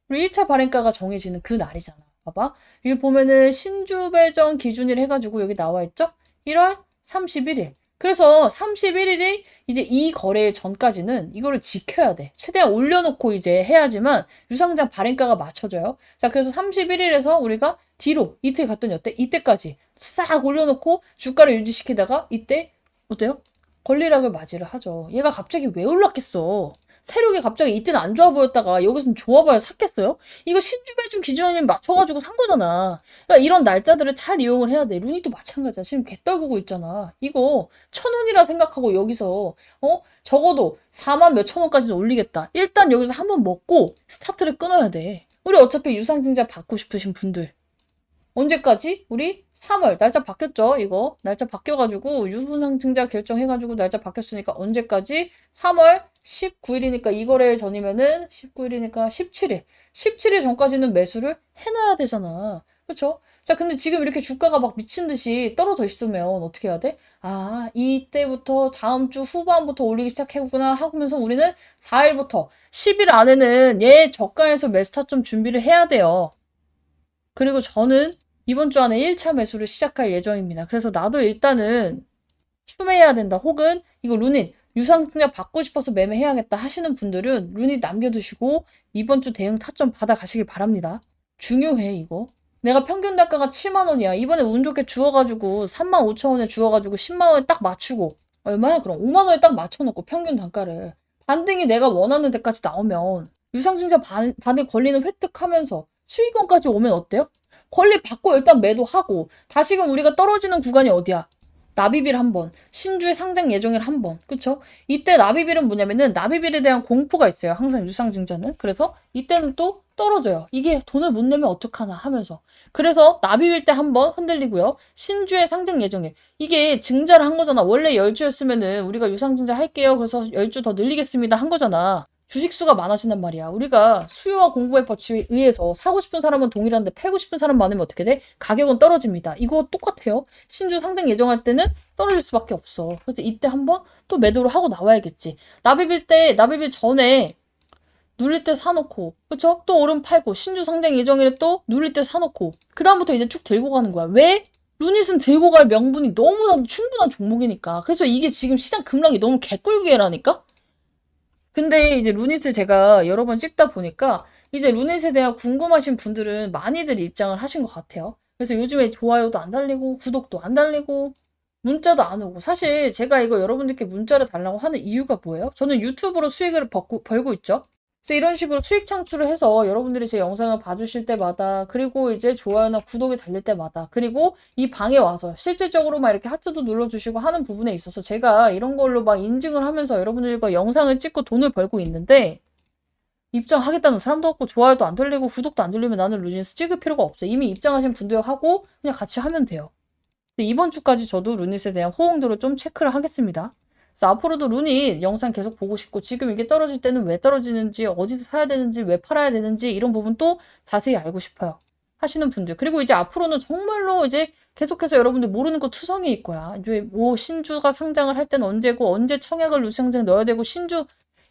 우리 1차 발행가가 정해지는 그 날이잖아. 봐봐. 여기 보면은 신주배전 기준일 해가지고 여기 나와 있죠? 1월 31일. 그래서 31일이 이제 이 거래 전까지는 이거를 지켜야 돼. 최대한 올려놓고 이제 해야지만 유상장 발행가가 맞춰져요. 자, 그래서 31일에서 우리가 뒤로 이틀 갔더니 어때? 이때까지 싹 올려놓고 주가를 유지시키다가 이때 어때요? 권리락을 맞이를 하죠. 얘가 갑자기 왜 올랐겠어? 세력이 갑자기 이때는 안 좋아 보였다가 여기서는 좋아 보여 샀겠어요? 이거 신주배준 기준에 맞춰가지고 산 거잖아. 그러니까 이런 날짜들을 잘 이용을 해야 돼. 루니도 마찬가지야. 지금 개 떨구고 있잖아. 이거 1,000원이라 생각하고 여기서 적어도 4만 몇천 원까지는 올리겠다. 일단 여기서 한번 먹고 스타트를 끊어야 돼. 우리 어차피 유상증자 받고 싶으신 분들 언제까지? 우리 3월 날짜 바뀌었죠? 이거 날짜 바뀌어가지고 유상증자 결정해가지고 날짜 바뀌었으니까 언제까지? 3월 19일이니까 이 거래 전이면은 19일이니까 17일 17일 전까지는 매수를 해놔야 되잖아. 그쵸? 자, 근데 지금 이렇게 주가가 막 미친 듯이 떨어져 있으면 어떻게 해야 돼? 아, 이때부터 다음 주 후반부터 올리기 시작했구나 하면서 우리는 4일부터 10일 안에는 얘 저가에서 매수 타점 준비를 해야 돼요. 그리고 저는 이번 주 안에 1차 매수를 시작할 예정입니다. 그래서 나도 일단은 추매해야 된다. 혹은 이거 루닛 유상증자 받고 싶어서 매매해야겠다 하시는 분들은 루닛 남겨두시고 이번 주 대응 타점 받아 가시길 바랍니다. 중요해 이거. 내가 평균 단가가 7만 원이야. 이번에 운 좋게 주워가지고 3만 5천 원에 주워가지고 10만 원에 딱 맞추고 얼마야 그럼? 5만 원에 딱 맞춰놓고 평균 단가를 반등이 내가 원하는 데까지 나오면 유상증자 받을 권리는 획득하면서 수익원까지 오면 어때요? 권리 받고 일단 매도하고 다시금 우리가 떨어지는 구간이 어디야? 나비빌 한 번, 신주의 상장 예정일 한 번, 그쵸? 이때 나비빌은 뭐냐면은 나비빌에 대한 공포가 있어요. 항상 유상증자는. 그래서 이때는 또 떨어져요. 이게 돈을 못 내면 어떡하나 하면서. 그래서 나비빌 때 한 번 흔들리고요. 신주의 상장 예정일. 이게 증자를 한 거잖아. 원래 10주였으면은 우리가 유상증자 할게요. 그래서 10주 더 늘리겠습니다. 한 거잖아. 주식수가 많아진단 말이야. 우리가 수요와 공급의 법칙에 의해서 사고 싶은 사람은 동일한데 팔고 싶은 사람 많으면 어떻게 돼? 가격은 떨어집니다. 이거 똑같아요. 신주 상장 예정할 때는 떨어질 수밖에 없어. 그래서 이때 한번 또 매도를 하고 나와야겠지. 나비빌 전에 눌릴 때 사놓고, 그쵸? 또 오름 팔고, 신주 상장 예정일에 또 눌릴 때 사놓고, 그다음부터 이제 쭉 들고 가는 거야. 왜? 루닛은 들고 갈 명분이 너무나도 충분한 종목이니까. 그래서 이게 지금 시장 급락이 너무 개꿀기회라니까? 근데 이제 루닛을 제가 여러 번 찍다 보니까 이제 루닛에 대한 궁금하신 분들은 많이들 입장을 하신 것 같아요. 그래서 요즘에 좋아요도 안 달리고 구독도 안 달리고 문자도 안 오고 사실 제가 이거 여러분들께 문자를 달라고 하는 이유가 뭐예요? 저는 유튜브로 수익을 벌고 있죠. 그래서 이런 식으로 수익 창출을 해서 여러분들이 제 영상을 봐주실 때마다 그리고 이제 좋아요나 구독이 달릴 때마다 그리고 이 방에 와서 실질적으로 막 이렇게 하트도 눌러주시고 하는 부분에 있어서 제가 이런 걸로 막 인증을 하면서 여러분들과 영상을 찍고 돈을 벌고 있는데 입장하겠다는 사람도 없고 좋아요도 안 돌리고 구독도 안 돌리면 나는 루닛 찍을 필요가 없어. 이미 입장하신 분들하고 그냥 같이 하면 돼요. 이번 주까지 저도 루닛에 대한 호응도를 좀 체크를 하겠습니다. 그래서 앞으로도 루닛 영상 계속 보고 싶고 지금 이게 떨어질 때는 왜 떨어지는지 어디서 사야 되는지 왜 팔아야 되는지 이런 부분 또 자세히 알고 싶어요 하시는 분들 그리고 이제 앞으로는 정말로 이제 계속해서 여러분들 모르는 거 투성이일 거야. 이제 뭐 신주가 상장을 할 때는 언제고 언제 청약을 루상장 넣어야 되고 신주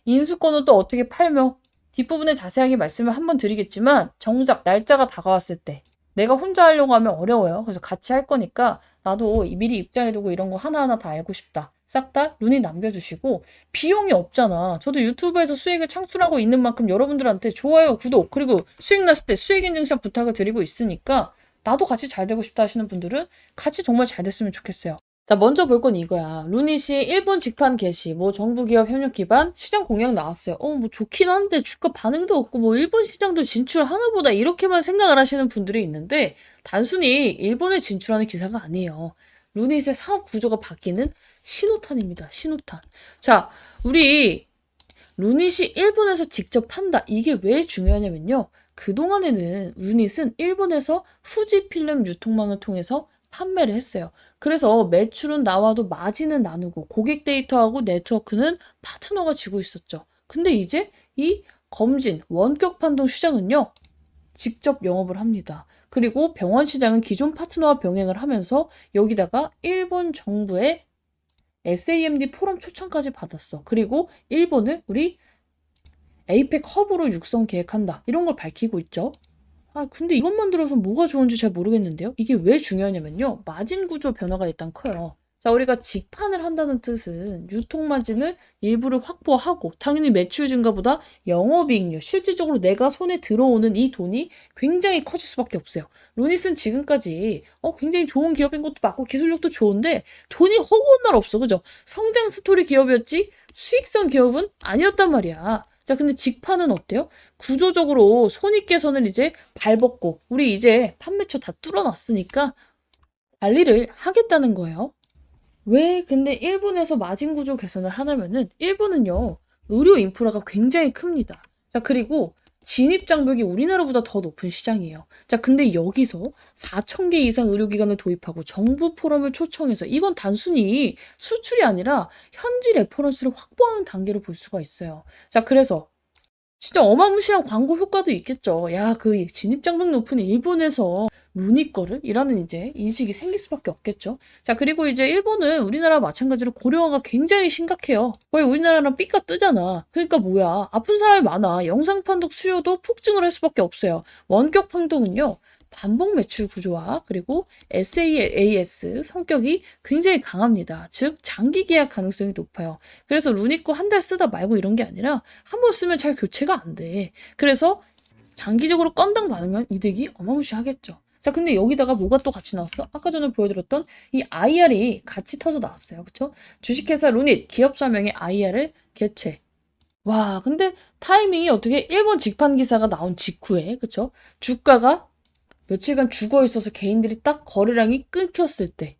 인수권은 또 어떻게 팔며 뒷부분에 자세하게 말씀을 한번 드리겠지만 정작 날짜가 다가왔을 때 내가 혼자 하려고 하면 어려워요. 그래서 같이 할 거니까 나도 미리 입장해두고 이런 거 하나하나 다 알고 싶다. 싹 다 루닛 남겨주시고 비용이 없잖아. 저도 유튜브에서 수익을 창출하고 있는 만큼 여러분들한테 좋아요, 구독 그리고 수익 났을 때 수익 인증샷 부탁을 드리고 있으니까 나도 같이 잘 되고 싶다 하시는 분들은 같이 정말 잘 됐으면 좋겠어요. 자, 먼저 볼 건 이거야. 루닛이 일본 직판 개시, 뭐 정부 기업 협력 기반 시장 공약 나왔어요. 뭐 좋긴 한데 주가 반응도 없고 뭐 일본 시장도 진출하나 보다 이렇게만 생각을 하시는 분들이 있는데 단순히 일본에 진출하는 기사가 아니에요. 루닛의 사업 구조가 바뀌는 신호탄입니다. 신호탄. 자, 우리 루닛이 일본에서 직접 판다. 이게 왜 중요하냐면요. 그동안에는 루닛은 일본에서 후지 필름 유통망을 통해서 판매를 했어요. 그래서 매출은 나와도 마진은 나누고 고객 데이터하고 네트워크는 파트너가 지고 있었죠. 근데 이제 이 검진 원격 판동 시장은요. 직접 영업을 합니다. 그리고 병원 시장은 기존 파트너와 병행을 하면서 여기다가 일본 정부의 SAMD 포럼 초청까지 받았어. 그리고 일본을 우리 에이펙 허브로 육성 계획한다. 이런 걸 밝히고 있죠. 근데 이것만 들어서 뭐가 좋은지 잘 모르겠는데요. 이게 왜 중요하냐면요. 마진 구조 변화가 일단 커요. 자, 우리가 직판을 한다는 뜻은 유통 마진을 일부를 확보하고 당연히 매출 증가보다 영업이익률, 실질적으로 내가 손에 들어오는 이 돈이 굉장히 커질 수밖에 없어요. 루닛은 지금까지 굉장히 좋은 기업인 것도 맞고 기술력도 좋은데 돈이 허구한 날 없어. 그죠? 성장 스토리 기업이었지 수익성 기업은 아니었단 말이야. 자, 근데 직판은 어때요? 구조적으로 손익개선을 이제 발벗고 우리 이제 판매처 다 뚫어놨으니까 관리를 하겠다는 거예요. 왜 근데 일본에서 마진 구조 개선을 하냐면은 일본은요 의료 인프라가 굉장히 큽니다. 자, 그리고 진입 장벽이 우리나라보다 더 높은 시장이에요. 자, 근데 여기서 4,000개 이상 의료기관을 도입하고 정부 포럼을 초청해서 이건 단순히 수출이 아니라 현지 레퍼런스를 확보하는 단계로 볼 수가 있어요. 자, 그래서 진짜 어마무시한 광고 효과도 있겠죠. 야, 그 진입장벽 높은 일본에서 루니 거를? 이라는 이제 인식이 생길 수밖에 없겠죠. 자, 그리고 이제 일본은 우리나라와 마찬가지로 고령화가 굉장히 심각해요. 거의 우리나라랑 삐까 뜨잖아. 그러니까 뭐야. 아픈 사람이 많아. 영상 판독 수요도 폭증을 할 수밖에 없어요. 원격 판독은요. 반복 매출 구조화 그리고 SaaS 성격이 굉장히 강합니다. 즉 장기 계약 가능성이 높아요. 그래서 루니코 한 달 쓰다 말고 이런 게 아니라 한 번 쓰면 잘 교체가 안 돼. 그래서 장기적으로 건당 받으면 이득이 어마무시하겠죠. 자, 근데 여기다가 뭐가 또 같이 나왔어? 아까 전에 보여드렸던 이 IR이 같이 터져 나왔어요. 그쵸? 주식회사 루닛 기업사명의 IR을 개최. 와, 근데 타이밍이 어떻게 일본 직판 기사가 나온 직후에, 그쵸? 주가가 며칠간 죽어 있어서 개인들이 딱 거래량이 끊겼을 때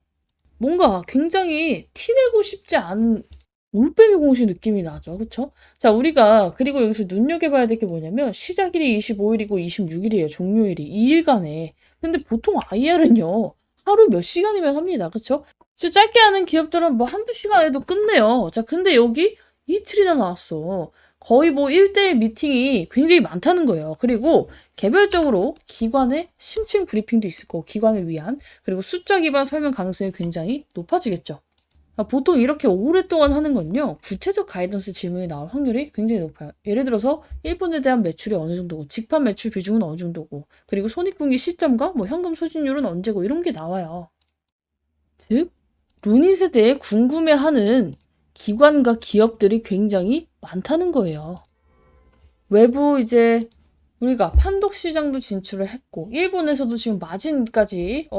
뭔가 굉장히 티내고 싶지 않은 올빼미 공시 느낌이 나죠. 그쵸? 자, 우리가 그리고 여기서 눈여겨봐야 될 게 뭐냐면 시작일이 25일이고 26일이에요. 종료일이 2일간에. 근데 보통 IR은요. 하루 몇 시간이면 합니다. 그쵸? 짧게 하는 기업들은 뭐 한두 시간에도 끝내요. 자, 근데 여기 이틀이나 나왔어. 거의 뭐 1대1 미팅이 굉장히 많다는 거예요. 그리고 개별적으로 기관의 심층 브리핑도 있을 거고 기관을 위한 그리고 숫자 기반 설명 가능성이 굉장히 높아지겠죠. 보통 이렇게 오랫동안 하는 건요. 구체적 가이던스 질문이 나올 확률이 굉장히 높아요. 예를 들어서 일본에 대한 매출이 어느 정도고 직판 매출 비중은 어느 정도고 그리고 손익분기 시점과 뭐 현금 소진율은 언제고 이런 게 나와요. 즉 루닛에 대해 궁금해하는 기관과 기업들이 굉장히 많다는 거예요. 외부 이제 우리가 판독 시장도 진출을 했고 일본에서도 지금 마진까지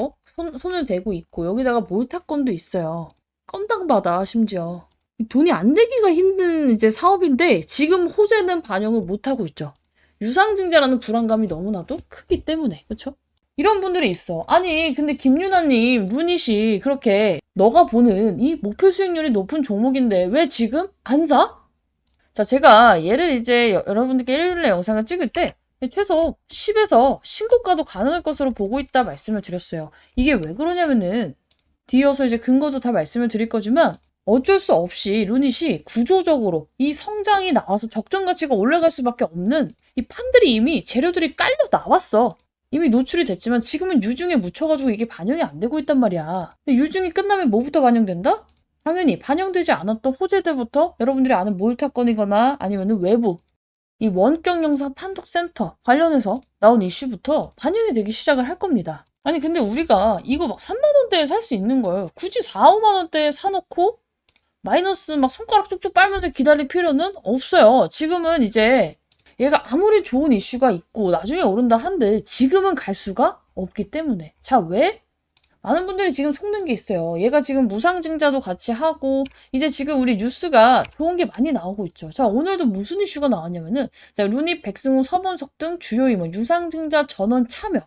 손을 대고 있고 여기다가 몰타건도 있어요. 건당 받아 심지어. 돈이 안 되기가 힘든 이제 사업인데 지금 호재는 반영을 못 하고 있죠. 유상증자라는 불안감이 너무나도 크기 때문에 그렇죠? 이런 분들이 있어. 아니 근데 김유나님 루닛이 그렇게 너가 보는 이 목표 수익률이 높은 종목인데 왜 지금 안 사? 자, 제가 얘를 이제 여러분들께 일일이 영상을 찍을 때 최소 10에서 신고가도 가능할 것으로 보고 있다 말씀을 드렸어요. 이게 왜 그러냐면은 뒤이어서 이제 근거도 다 말씀을 드릴 거지만 어쩔 수 없이 루닛이 구조적으로 이 성장이 나와서 적정 가치가 올라갈 수밖에 없는 이 판들이 이미 재료들이 깔려 나왔어. 이미 노출이 됐지만 지금은 유증에 묻혀가지고 이게 반영이 안 되고 있단 말이야. 근데 유증이 끝나면 뭐부터 반영된다? 당연히 반영되지 않았던 호재들부터 여러분들이 아는 몰타건이거나 아니면 외부 이 원격 영상 판독 센터 관련해서 나온 이슈부터 반영이 되기 시작을 할 겁니다. 아니 근데 우리가 이거 막 3만 원대에 살 수 있는 거예요. 굳이 4, 5만 원대에 사놓고 마이너스 막 손가락 쭉쭉 빨면서 기다릴 필요는 없어요. 지금은 이제 얘가 아무리 좋은 이슈가 있고 나중에 오른다 한들 지금은 갈 수가 없기 때문에. 자, 왜? 많은 분들이 지금 속는 게 있어요. 얘가 지금 무상증자도 같이 하고 이제 지금 우리 뉴스가 좋은 게 많이 나오고 있죠. 자, 오늘도 무슨 이슈가 나왔냐면은 자, 루닛, 백승우, 서본석 등 주요 임원 유상증자 전원 참여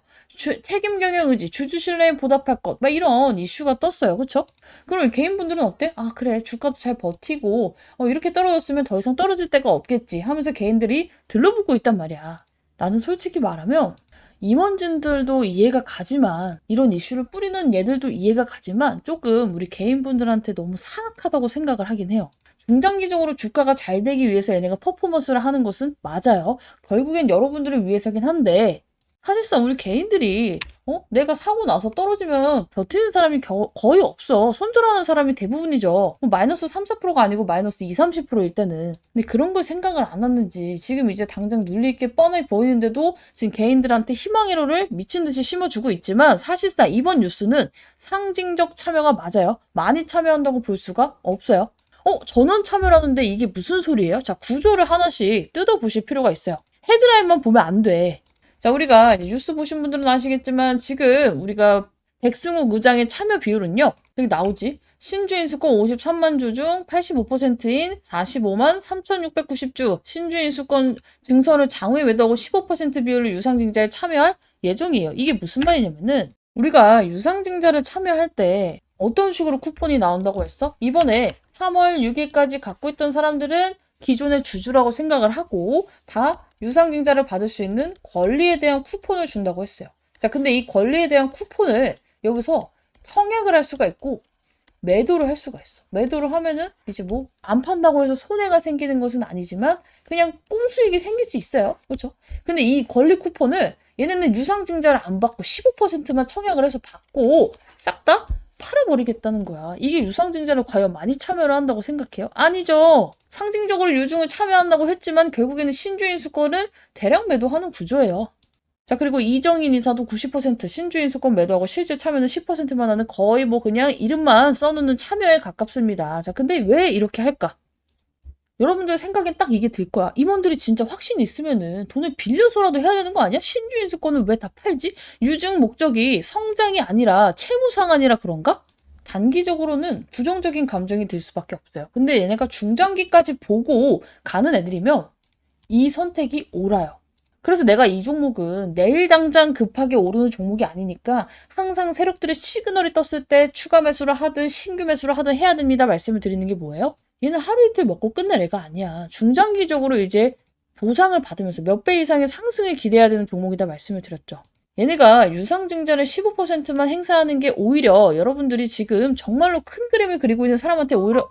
책임 경영 의지, 주주 신뢰에 보답할 것, 막 이런 이슈가 떴어요. 그쵸? 그럼 개인분들은 어때? 아, 그래. 주가도 잘 버티고, 이렇게 떨어졌으면 더 이상 떨어질 데가 없겠지 하면서 개인들이 들러붙고 있단 말이야. 나는 솔직히 말하면, 임원진들도 이해가 가지만, 이런 이슈를 뿌리는 얘들도 이해가 가지만, 조금 우리 개인분들한테 너무 사악하다고 생각을 하긴 해요. 중장기적으로 주가가 잘 되기 위해서 얘네가 퍼포먼스를 하는 것은 맞아요. 결국엔 여러분들을 위해서긴 한데, 사실상 우리 개인들이 내가 사고 나서 떨어지면 버티는 사람이 거의 없어. 손절하는 사람이 대부분이죠. 마이너스 3, 4%가 아니고 마이너스 2, 30%일 때는. 근데 그런 걸 생각을 안 하는지 지금 이제 당장 눌릴 게 뻔해 보이는데도 지금 개인들한테 희망회로를 미친 듯이 심어주고 있지만 사실상 이번 뉴스는 상징적 참여가 맞아요. 많이 참여한다고 볼 수가 없어요. 전원 참여라는데 이게 무슨 소리예요? 자, 구조를 하나씩 뜯어보실 필요가 있어요. 헤드라인만 보면 안 돼. 자, 우리가 뉴스 보신 분들은 아시겠지만 지금 우리가 백승욱 의장의 참여 비율은요. 여기 나오지. 신주인 수권 53만 주 중 85%인 45만 3,690주 신주인 수권 증서를 장외 매도하고 15% 비율로 유상증자에 참여할 예정이에요. 이게 무슨 말이냐면은 우리가 유상증자를 참여할 때 어떤 식으로 쿠폰이 나온다고 했어? 이번에 3월 6일까지 갖고 있던 사람들은 기존의 주주라고 생각을 하고 다 유상증자를 받을 수 있는 권리에 대한 쿠폰을 준다고 했어요. 자, 근데 이 권리에 대한 쿠폰을 여기서 청약을 할 수가 있고 매도를 할 수가 있어. 매도를 하면은 이제 뭐 안 판다고 해서 손해가 생기는 것은 아니지만 그냥 꽁수익이 생길 수 있어요. 그렇죠? 근데 이 권리 쿠폰을 얘네는 유상증자를 안 받고 15%만 청약을 해서 받고 싹 다 팔아버리겠다는 거야. 이게 유상증자를 과연 많이 참여를 한다고 생각해요? 아니죠. 상징적으로 유증을 참여한다고 했지만 결국에는 신주인 수권을 대량 매도하는 구조예요. 자, 그리고 이정인 이사도 90% 신주인 수권 매도하고 실제 참여는 10%만 하는 거의 뭐 그냥 이름만 써놓는 참여에 가깝습니다. 자, 근데 왜 이렇게 할까? 여러분들 생각엔 딱 이게 들 거야. 임원들이 진짜 확신이 있으면은 돈을 빌려서라도 해야 되는 거 아니야? 신주인 수권을 왜 다 팔지? 유증 목적이 성장이 아니라 채무 상환이라 그런가? 단기적으로는 부정적인 감정이 들 수밖에 없어요. 근데 얘네가 중장기까지 보고 가는 애들이면 이 선택이 옳아요. 그래서 내가 이 종목은 내일 당장 급하게 오르는 종목이 아니니까 항상 세력들의 시그널이 떴을 때 추가 매수를 하든 신규 매수를 하든 해야 됩니다. 말씀을 드리는 게 뭐예요? 얘는 하루 이틀 먹고 끝낼 애가 아니야. 중장기적으로 이제 보상을 받으면서 몇 배 이상의 상승을 기대해야 되는 종목이다 말씀을 드렸죠. 얘네가 유상증자를 15%만 행사하는 게 오히려 여러분들이 지금 정말로 큰 그림을 그리고 있는 사람한테 오히려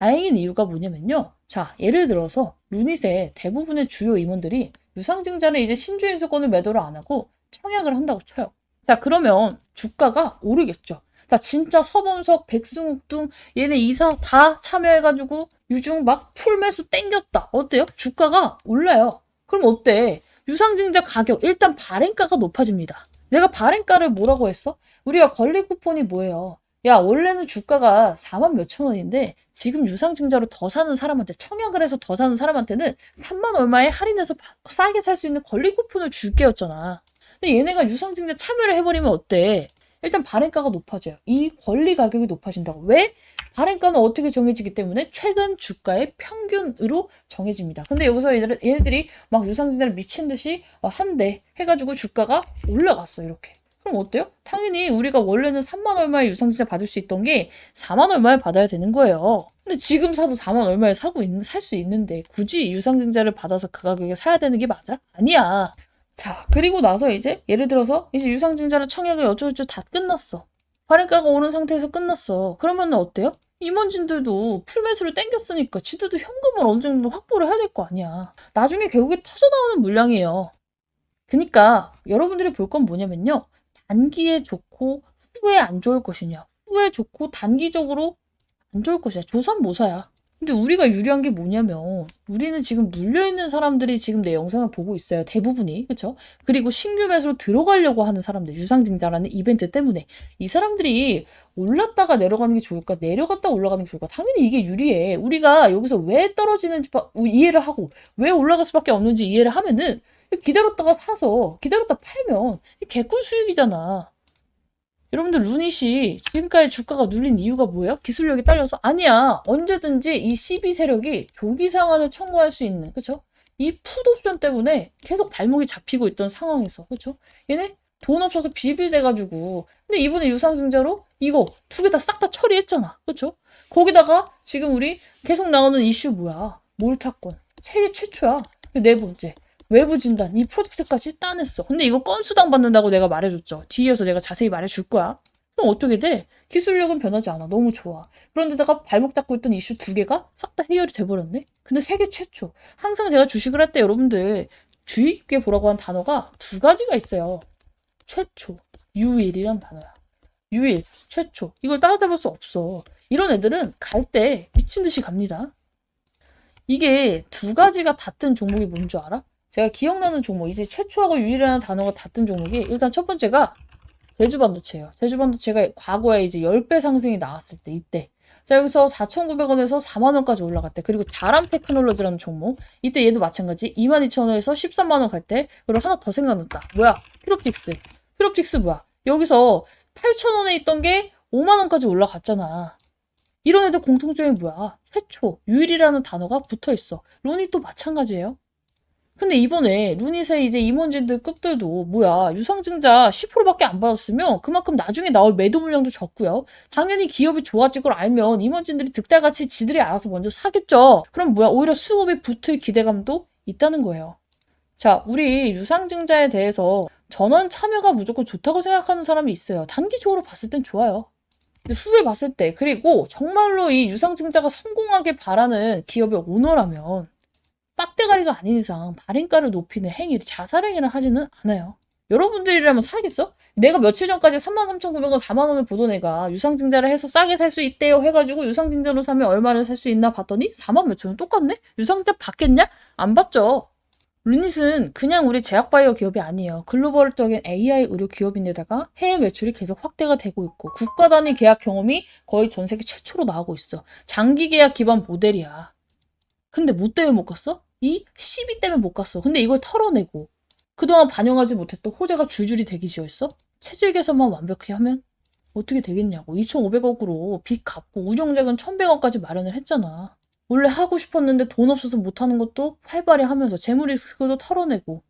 다행인 이유가 뭐냐면요. 자, 예를 들어서 루닛의 대부분의 주요 임원들이 유상증자를 이제 신주인 수권을 매도를 안 하고 청약을 한다고 쳐요. 자, 그러면 주가가 오르겠죠. 자, 진짜 서범석, 백승욱 등 얘네 이사 다 참여해가지고 유중 막 풀매수 땡겼다. 어때요? 주가가 올라요. 그럼 어때? 유상증자 가격, 일단 발행가가 높아집니다. 내가 발행가를 뭐라고 했어? 우리가 권리 쿠폰이 뭐예요? 야, 원래는 주가가 4만 몇천 원인데 지금 유상증자로 더 사는 사람한테 청약을 해서 더 사는 사람한테는 3만 얼마에 할인해서 싸게 살 수 있는 권리 쿠폰을 줄게였잖아. 근데 얘네가 유상증자 참여를 해버리면 어때? 일단 발행가가 높아져요. 이 권리 가격이 높아진다고. 왜? 발행가는 어떻게 정해지기 때문에 최근 주가의 평균으로 정해집니다. 근데 여기서 얘네들이 막 유상증자를 미친 듯이 한대 해가지고 주가가 올라갔어. 이렇게. 그럼 어때요? 당연히 우리가 원래는 3만 얼마에 유상증자 받을 수 있던 게 4만 얼마에 받아야 되는 거예요. 근데 지금 사도 4만 얼마에 살 수 있는데 굳이 유상증자를 받아서 그 가격에 사야 되는 게 맞아? 아니야. 자, 그리고 나서 이제 예를 들어서 이제 유상증자를 청약을 어쩌고저쩌고 다 끝났어. 발행가가 오른 상태에서 끝났어. 그러면 어때요? 임원진들도 풀매수를 땡겼으니까 지들도 현금을 어느 정도 확보를 해야 될 거 아니야. 나중에 결국에 터져나오는 물량이에요. 그러니까 여러분들이 볼 건 뭐냐면요. 단기에 좋고 후에 안 좋을 것이냐. 후에 좋고 단기적으로 안 좋을 것이냐. 조삼모사야. 근데 우리가 유리한 게 뭐냐면 우리는 지금 물려있는 사람들이 지금 내 영상을 보고 있어요. 대부분이. 그렇죠? 그리고 신규 매수로 들어가려고 하는 사람들. 유상증자라는 이벤트 때문에. 이 사람들이 올랐다가 내려가는 게 좋을까? 내려갔다 올라가는 게 좋을까? 당연히 이게 유리해. 우리가 여기서 왜 떨어지는지 이해를 하고 왜 올라갈 수밖에 없는지 이해를 하면은 기다렸다가 사서 기다렸다 팔면 개꿀 수익이잖아. 여러분들 루닛이 지금까지 주가가 눌린 이유가 뭐예요? 기술력이 딸려서? 아니야. 언제든지 이 12세력이 조기 상한을 청구할 수 있는, 그쵸? 이 풋옵션 때문에 계속 발목이 잡히고 있던 상황에서, 그쵸? 얘네 돈 없어서 빌빌대가지고. 근데 이번에 유상증자로 이거 두 개 다 싹 다 처리했잖아. 그쵸? 거기다가 지금 우리 계속 나오는 이슈 뭐야? 몰타권. 세계 최초야. 네 번째. 외부 진단, 이 프로젝트까지 따냈어. 근데 이거 건수당 받는다고 내가 말해줬죠. 뒤에서 내가 자세히 말해줄 거야. 그럼 어떻게 돼? 기술력은 변하지 않아. 너무 좋아. 그런데다가 발목 잡고 있던 이슈 두 개가 싹 다 해결이 돼버렸네? 근데 세계 최초. 항상 제가 주식을 할 때 여러분들 주의 깊게 보라고 한 단어가 두 가지가 있어요. 최초. 유일이란 단어야. 유일, 최초. 이걸 따라잡을 수 없어. 이런 애들은 갈 때 미친 듯이 갑니다. 이게 두 가지가 닿던 종목이 뭔 줄 알아? 제가 기억나는 종목, 이제 최초하고 유일이라는 단어가 닿던 종목이 일단 첫 번째가 제주반도체예요. 제주반도체가 과거에 이제 10배 상승이 나왔을 때 이때. 자, 여기서 4,900원에서 4만 원까지 올라갔대. 그리고 자람 테크놀로지라는 종목. 이때 얘도 마찬가지. 22,000원에서 13만 원 갈 때. 그리고 하나 더 생각났다. 뭐야? 피롭틱스. 피롭틱스 뭐야? 여기서 8,000원에 있던 게 5만 원까지 올라갔잖아. 이런 애들 공통점이 뭐야? 최초, 유일이라는 단어가 붙어 있어. 루닛도 마찬가지예요. 근데 이번에 루닛의 이제 임원진들 급들도 뭐야, 유상증자 10%밖에 안 받았으면 그만큼 나중에 나올 매도 물량도 적고요. 당연히 기업이 좋아질 걸 알면 임원진들이 득달같이 지들이 알아서 먼저 사겠죠. 그럼 뭐야, 오히려 수급이 붙을 기대감도 있다는 거예요. 자, 우리 유상증자에 대해서 전원 참여가 무조건 좋다고 생각하는 사람이 있어요. 단기적으로 봤을 땐 좋아요. 근데 후에 봤을 때, 그리고 정말로 이 유상증자가 성공하길 바라는 기업의 오너라면 빡대가리가 아닌 이상 발행가를 높이는 행위를 자살행위를 하지는 않아요. 여러분들이라면 사겠어? 내가 며칠 전까지 33,900원, 4만 원을 보던 애가 유상증자를 해서 싸게 살 수 있대요 해가지고 유상증자로 사면 얼마를 살 수 있나 봤더니 4만 몇천 원 똑같네? 유상증자 받겠냐? 안 받죠. 루닛은 그냥 우리 제약바이오 기업이 아니에요. 글로벌적인 AI 의료 기업인데다가 해외 매출이 계속 확대가 되고 있고 국가 단위 계약 경험이 거의 전 세계 최초로 나오고 있어. 장기 계약 기반 모델이야. 근데 뭐 때문에 못 갔어? 이 시비 때문에 못 갔어. 근데 이걸 털어내고 그동안 반영하지 못했던 호재가 줄줄이 대기지어 있어? 체질 개선만 완벽히 하면 어떻게 되겠냐고. 2,500억으로 빚 갚고 운영자금 1,100억까지 마련을 했잖아. 원래 하고 싶었는데 돈 없어서 못하는 것도 활발히 하면서 재무 리스크도 털어내고.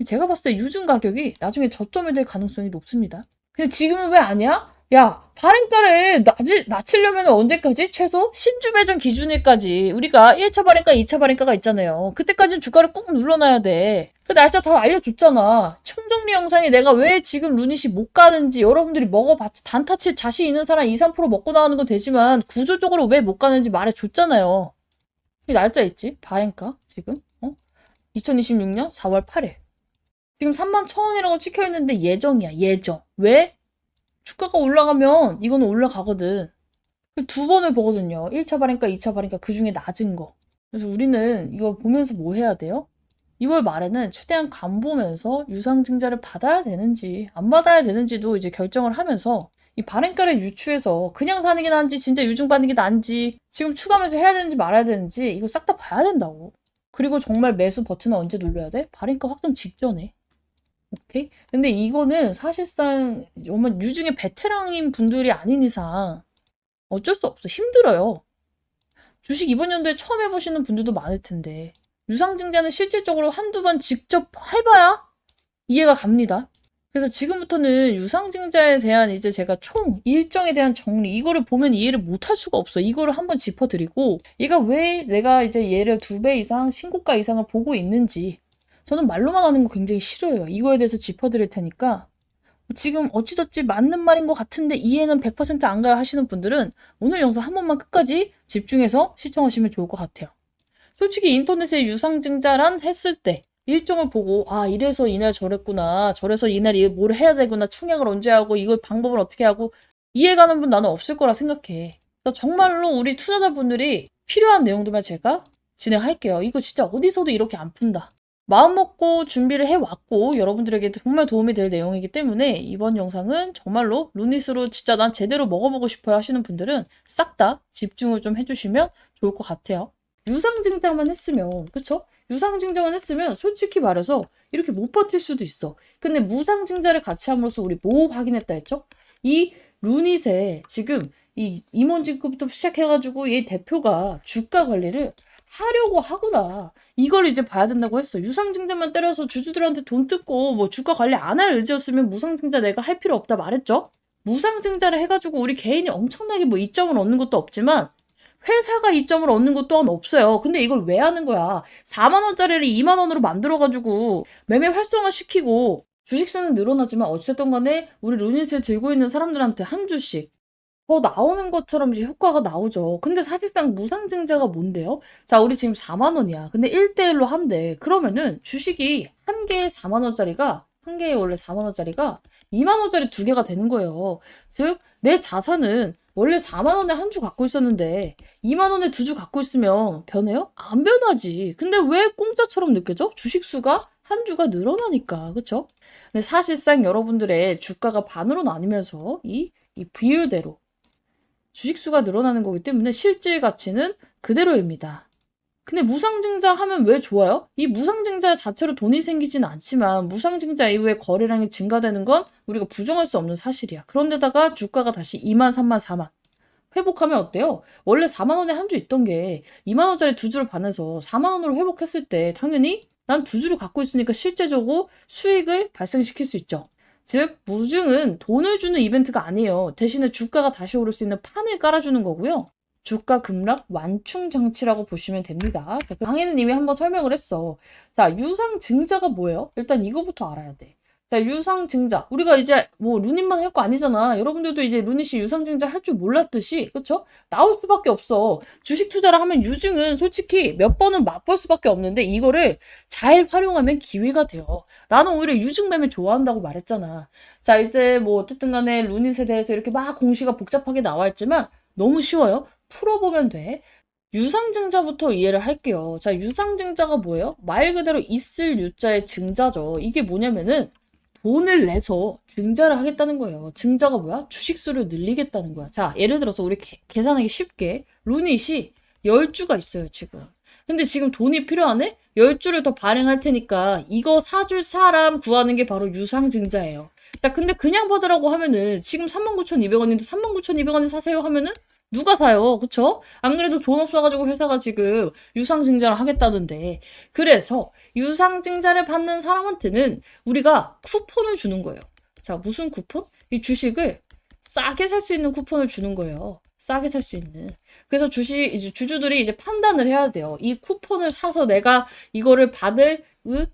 제가 봤을 때 유증 가격이 나중에 저점이 될 가능성이 높습니다. 근데 지금은 왜 아니야? 야, 발행가를 낮추려면 언제까지? 최소 신주 배정 기준일까지 우리가 1차 발행가, 2차 발행가가 있잖아요. 그때까지는 주가를 꾹 눌러놔야 돼. 그 날짜 다 알려줬잖아. 총정리 영상에 내가 왜 지금 루닛이 못 가는지 여러분들이 먹어봤지. 단타 칠 자신 있는 사람 2, 3% 먹고 나가는 건 되지만 구조적으로 왜 못 가는지 말해줬잖아요. 이 날짜 있지? 발행가 지금? 2026년 4월 8일. 지금 31,000원이라고 찍혀있는데 예정이야. 예정. 왜? 주가가 올라가면 이거는 올라가거든. 두 번을 보거든요. 1차 발행가, 2차 발행가 그 중에 낮은 거. 그래서 우리는 이거 보면서 뭐 해야 돼요? 2월 말에는 최대한 간 보면서 유상증자를 받아야 되는지 안 받아야 되는지도 이제 결정을 하면서 이 발행가를 유추해서 그냥 사는 게 나은지 진짜 유증 받는 게 나은지 지금 추가 매수 해야 되는지 말아야 되는지 이거 싹 다 봐야 된다고. 그리고 정말 매수 버튼을 언제 눌러야 돼? 발행가 확정 직전에. 오케이? 근데 이거는 사실상 정말 유중에 베테랑인 분들이 아닌 이상 어쩔 수 없어. 힘들어요. 주식 이번 연도에 처음 해보시는 분들도 많을 텐데 유상증자는 실질적으로 한두 번 직접 해봐야 이해가 갑니다. 그래서 지금부터는 유상증자에 대한 이제 제가 총 일정에 대한 정리 이거를 보면 이해를 못할 수가 없어. 이거를 한번 짚어드리고 얘가 왜 내가 이제 얘를 2배 이상 신고가 이상을 보고 있는지 저는 말로만 하는 거 굉장히 싫어요. 이거에 대해서 짚어드릴 테니까 지금 어찌저찌 맞는 말인 것 같은데 이해는 100%안 가요 하시는 분들은 오늘 영상 한 번만 끝까지 집중해서 시청하시면 좋을 것 같아요. 솔직히 인터넷에 유상증자란 했을 때 일정을 보고 아 이래서 이날 저랬구나 저래서 이날 뭘 해야 되구나 청약을 언제 하고 이걸 방법을 어떻게 하고 이해가는 분 나는 없을 거라 생각해. 그래서 정말로 우리 투자자분들이 필요한 내용들만 제가 진행할게요. 이거 진짜 어디서도 이렇게 안 푼다. 마음 먹고 준비를 해왔고 여러분들에게 정말 도움이 될 내용이기 때문에 이번 영상은 정말로 루닛으로 진짜 난 제대로 먹어보고 싶어요 하시는 분들은 싹 다 집중을 좀 해주시면 좋을 것 같아요. 유상증자만 했으면 그쵸? 유상증자만 했으면 솔직히 말해서 이렇게 못 버틸 수도 있어. 근데 무상증자를 같이 함으로써 우리 뭐 확인했다 했죠? 이 루닛에 지금 이 임원진급부터 시작해가지고 얘 대표가 주가 관리를 하려고 하구나. 이걸 이제 봐야 된다고 했어. 유상증자만 때려서 주주들한테 돈 뜯고 뭐 주가 관리 안 할 의지였으면 무상증자 내가 할 필요 없다 말했죠? 무상증자를 해가지고 우리 개인이 엄청나게 뭐 이점을 얻는 것도 없지만 회사가 이점을 얻는 것 또한 없어요. 근데 이걸 왜 하는 거야? 4만 원짜리를 2만 원으로 만들어가지고 매매 활성화시키고 주식수는 늘어나지만 어쨌든 간에 우리 루닛을 들고 있는 사람들한테 한 주씩 더 나오는 것처럼 이제 효과가 나오죠. 근데 사실상 무상증자가 뭔데요? 자, 우리 지금 4만 원이야. 근데 1대1로 한대. 그러면은 주식이 한 개에 4만 원짜리가 한 개에 원래 4만 원짜리가 2만 원짜리 두 개가 되는 거예요. 즉, 내 자산은 원래 4만 원에 한 주 갖고 있었는데 2만 원에 두 주 갖고 있으면 변해요? 안 변하지. 근데 왜 공짜처럼 느껴져? 주식 수가 한 주가 늘어나니까. 그쵸? 근데 사실상 여러분들의 주가가 반으로 나뉘면서 이 비율대로 주식 수가 늘어나는 거기 때문에 실질 가치는 그대로입니다. 근데 무상증자 하면 왜 좋아요? 이 무상증자 자체로 돈이 생기지는 않지만 무상증자 이후에 거래량이 증가되는 건 우리가 부정할 수 없는 사실이야. 그런데다가 주가가 다시 2만, 3만, 4만 회복하면 어때요? 원래 4만 원에 한 주 있던 게 2만 원짜리 두 주를 반해서 4만 원으로 회복했을 때 당연히 난 두 주를 갖고 있으니까 실제적으로 수익을 발생시킬 수 있죠. 즉 무증은 돈을 주는 이벤트가 아니에요. 대신에 주가가 다시 오를 수 있는 판을 깔아주는 거고요. 주가 급락 완충 장치라고 보시면 됩니다. 자, 강의는 이미 한번 설명을 했어. 자, 유상증자가 뭐예요? 일단 이거부터 알아야 돼. 자, 유상증자. 우리가 이제 뭐 루닛만 할 거 아니잖아. 여러분들도 이제 루닛이 유상증자 할 줄 몰랐듯이, 그쵸? 나올 수밖에 없어. 주식 투자를 하면 유증은 솔직히 몇 번은 맛볼 수밖에 없는데 이거를 잘 활용하면 기회가 돼요. 나는 오히려 유증 매매 좋아한다고 말했잖아. 자, 이제 뭐 어쨌든 간에 루닛에 대해서 이렇게 막 공시가 복잡하게 나와 있지만 너무 쉬워요. 풀어보면 돼. 유상증자부터 이해를 할게요. 자, 유상증자가 뭐예요? 말 그대로 있을 유자의 증자죠. 이게 뭐냐면은 돈을 내서 증자를 하겠다는 거예요. 증자가 뭐야? 주식수를 늘리겠다는 거야. 자, 예를 들어서 우리 계산하기 쉽게 루닛이 10주가 있어요, 지금. 근데 지금 돈이 필요하네? 10주를 더 발행할 테니까 이거 사줄 사람 구하는 게 바로 유상증자예요. 자, 근데 그냥 받으라고 하면은 지금 39,200원인데 39,200원에 사세요 하면은 누가 사요? 그쵸? 안 그래도 돈 없어가지고 회사가 지금 유상증자를 하겠다는데. 그래서 유상증자를 받는 사람한테는 우리가 쿠폰을 주는 거예요. 자, 무슨 쿠폰? 이 주식을 싸게 살 수 있는 쿠폰을 주는 거예요. 싸게 살 수 있는. 그래서 이제 주주들이 이제 판단을 해야 돼요. 이 쿠폰을 사서 내가 이거를 받을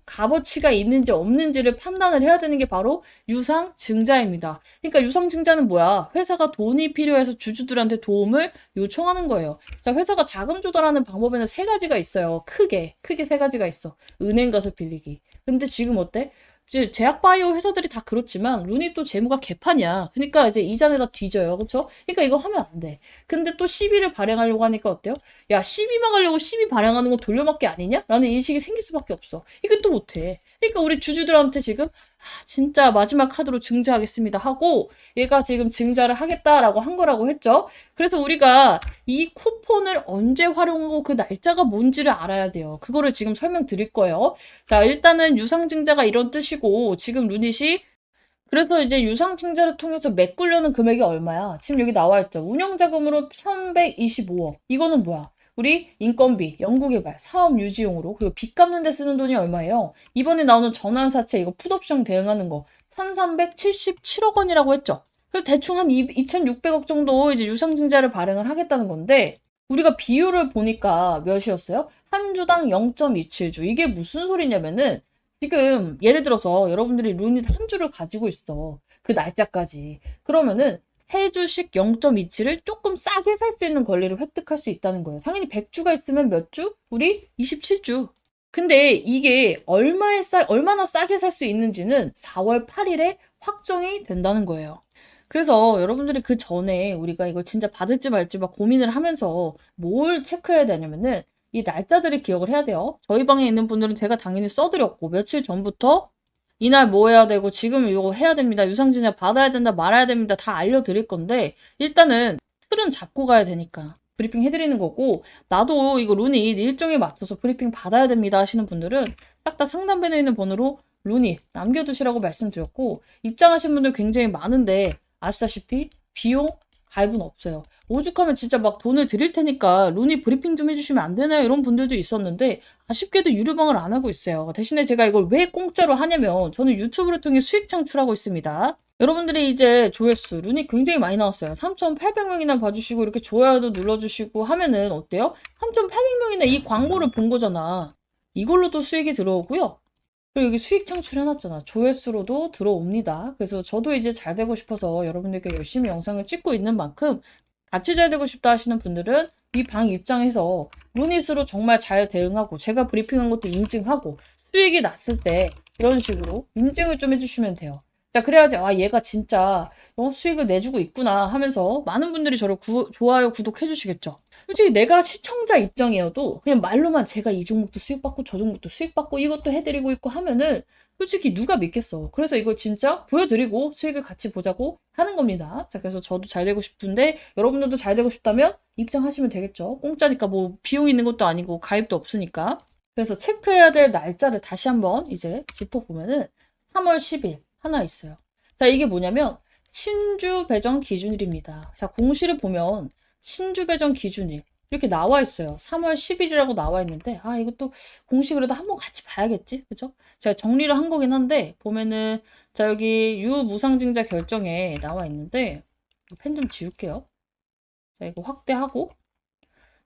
값어치가 있는지 없는지를 판단을 해야 되는 게 바로 유상증자입니다. 그러니까 유상증자는 뭐야? 회사가 돈이 필요해서 주주들한테 도움을 요청하는 거예요. 자, 회사가 자금 조달하는 방법에는 세 가지가 있어요. 크게 세 가지가 있어. 은행 가서 빌리기. 근데 지금 어때? 이제 제약바이오 회사들이 다 그렇지만 루닛도 재무가 개판이야. 그러니까 이제 이자내다 뒤져요. 그쵸? 그러니까 이거 하면 안 돼. 근데 또 시비를 발행하려고 하니까 어때요? 야, 시비 막으려고 시비 발행하는 거 돌려막기 아니냐? 라는 인식이 생길 수밖에 없어. 이것도 못해. 그러니까 우리 주주들한테 지금 진짜 마지막 카드로 증자하겠습니다 하고 얘가 지금 증자를 하겠다라고 한 거라고 했죠. 그래서 우리가 이 쿠폰을 언제 활용하고 그 날짜가 뭔지를 알아야 돼요. 그거를 지금 설명드릴 거예요. 자, 일단은 유상증자가 이런 뜻이고 지금 루닛이 그래서 이제 유상증자를 통해서 메꾸려는 금액이 얼마야? 지금 여기 나와 있죠. 운영자금으로 1125억. 이거는 뭐야? 우리 인건비, 연구개발, 사업 유지용으로 그리고 빚 갚는 데 쓰는 돈이 얼마예요? 이번에 나오는 전환사채 이거 풋옵션 대응하는 거 1377억 원이라고 했죠. 그래서 대충 한 2600억 정도 이제 유상증자를 발행을 하겠다는 건데 우리가 비율을 보니까 몇이었어요? 한 주당 0.27주. 이게 무슨 소리냐면은 지금 예를 들어서 여러분들이 루닛 한 주를 가지고 있어. 그 날짜까지. 그러면은 3주씩 0.27을 조금 싸게 살 수 있는 권리를 획득할 수 있다는 거예요. 당연히 100주가 있으면 몇 주? 우리 27주. 근데 이게 얼마나 싸게 살 수 있는지는 4월 8일에 확정이 된다는 거예요. 그래서 여러분들이 그 전에 우리가 이걸 진짜 받을지 말지 막 고민을 하면서 뭘 체크해야 되냐면은 이 날짜들을 기억을 해야 돼요. 저희 방에 있는 분들은 제가 당연히 써드렸고 며칠 전부터 이날 뭐 해야 되고 지금 이거 해야 됩니다. 유상증자 받아야 된다 말아야 됩니다. 다 알려드릴 건데 일단은 틀은 잡고 가야 되니까 브리핑 해드리는 거고 나도 이거 루닛 일정에 맞춰서 브리핑 받아야 됩니다 하시는 분들은 딱 다 상단변에 있는 번호로 루닛 남겨두시라고 말씀드렸고 입장하신 분들 굉장히 많은데 아시다시피 비용 가입은 없어요. 오죽하면 진짜 막 돈을 드릴 테니까 루닛 브리핑 좀 해주시면 안 되나요? 이런 분들도 있었는데 아쉽게도 유료방을 안 하고 있어요. 대신에 제가 이걸 왜 공짜로 하냐면 저는 유튜브를 통해 수익 창출하고 있습니다. 여러분들이 이제 조회수, 루닛 굉장히 많이 나왔어요. 3,800명이나 봐주시고 이렇게 좋아요도 눌러주시고 하면은 어때요? 3,800명이나 이 광고를 본 거잖아. 이걸로도 수익이 들어오고요. 그리고 여기 수익 창출해놨잖아. 조회수로도 들어옵니다. 그래서 저도 이제 잘 되고 싶어서 여러분들께 열심히 영상을 찍고 있는 만큼 같이 잘 되고 싶다 하시는 분들은 이 방 입장에서 루닛으로 정말 잘 대응하고 제가 브리핑한 것도 인증하고 수익이 났을 때 이런 식으로 인증을 좀 해주시면 돼요. 자, 그래야지, 아, 얘가 진짜 수익을 내주고 있구나 하면서 많은 분들이 저를 좋아요, 구독해 주시겠죠. 솔직히 내가 시청자 입장이어도 그냥 말로만 제가 이 종목도 수익 받고 저 종목도 수익 받고 이것도 해드리고 있고 하면은 솔직히 누가 믿겠어. 그래서 이걸 진짜 보여드리고 수익을 같이 보자고 하는 겁니다. 자, 그래서 저도 잘 되고 싶은데 여러분들도 잘 되고 싶다면 입장하시면 되겠죠. 공짜니까 뭐 비용 있는 것도 아니고 가입도 없으니까. 그래서 체크해야 될 날짜를 다시 한번 이제 짚어보면은 3월 10일 하나 있어요. 자, 이게 뭐냐면 신주 배정 기준일입니다. 자, 공시를 보면 신주 배정 기준일 이렇게 나와 있어요. 3월 10일이라고 나와 있는데 아, 이것도 공시 그래도 한번 같이 봐야겠지. 그죠? 제가 정리를 한 거긴 한데 보면은 자, 여기 유무상증자 결정에 나와 있는데 펜 좀 지울게요. 자, 이거 확대하고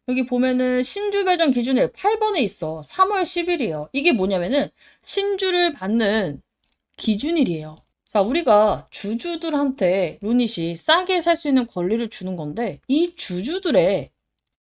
여기 보면은 신주 배정 기준일 8번에 있어. 3월 10일이에요. 이게 뭐냐면은 신주를 받는 기준일이에요. 자, 우리가 주주들한테 루닛이 싸게 살 수 있는 권리를 주는 건데 이 주주들의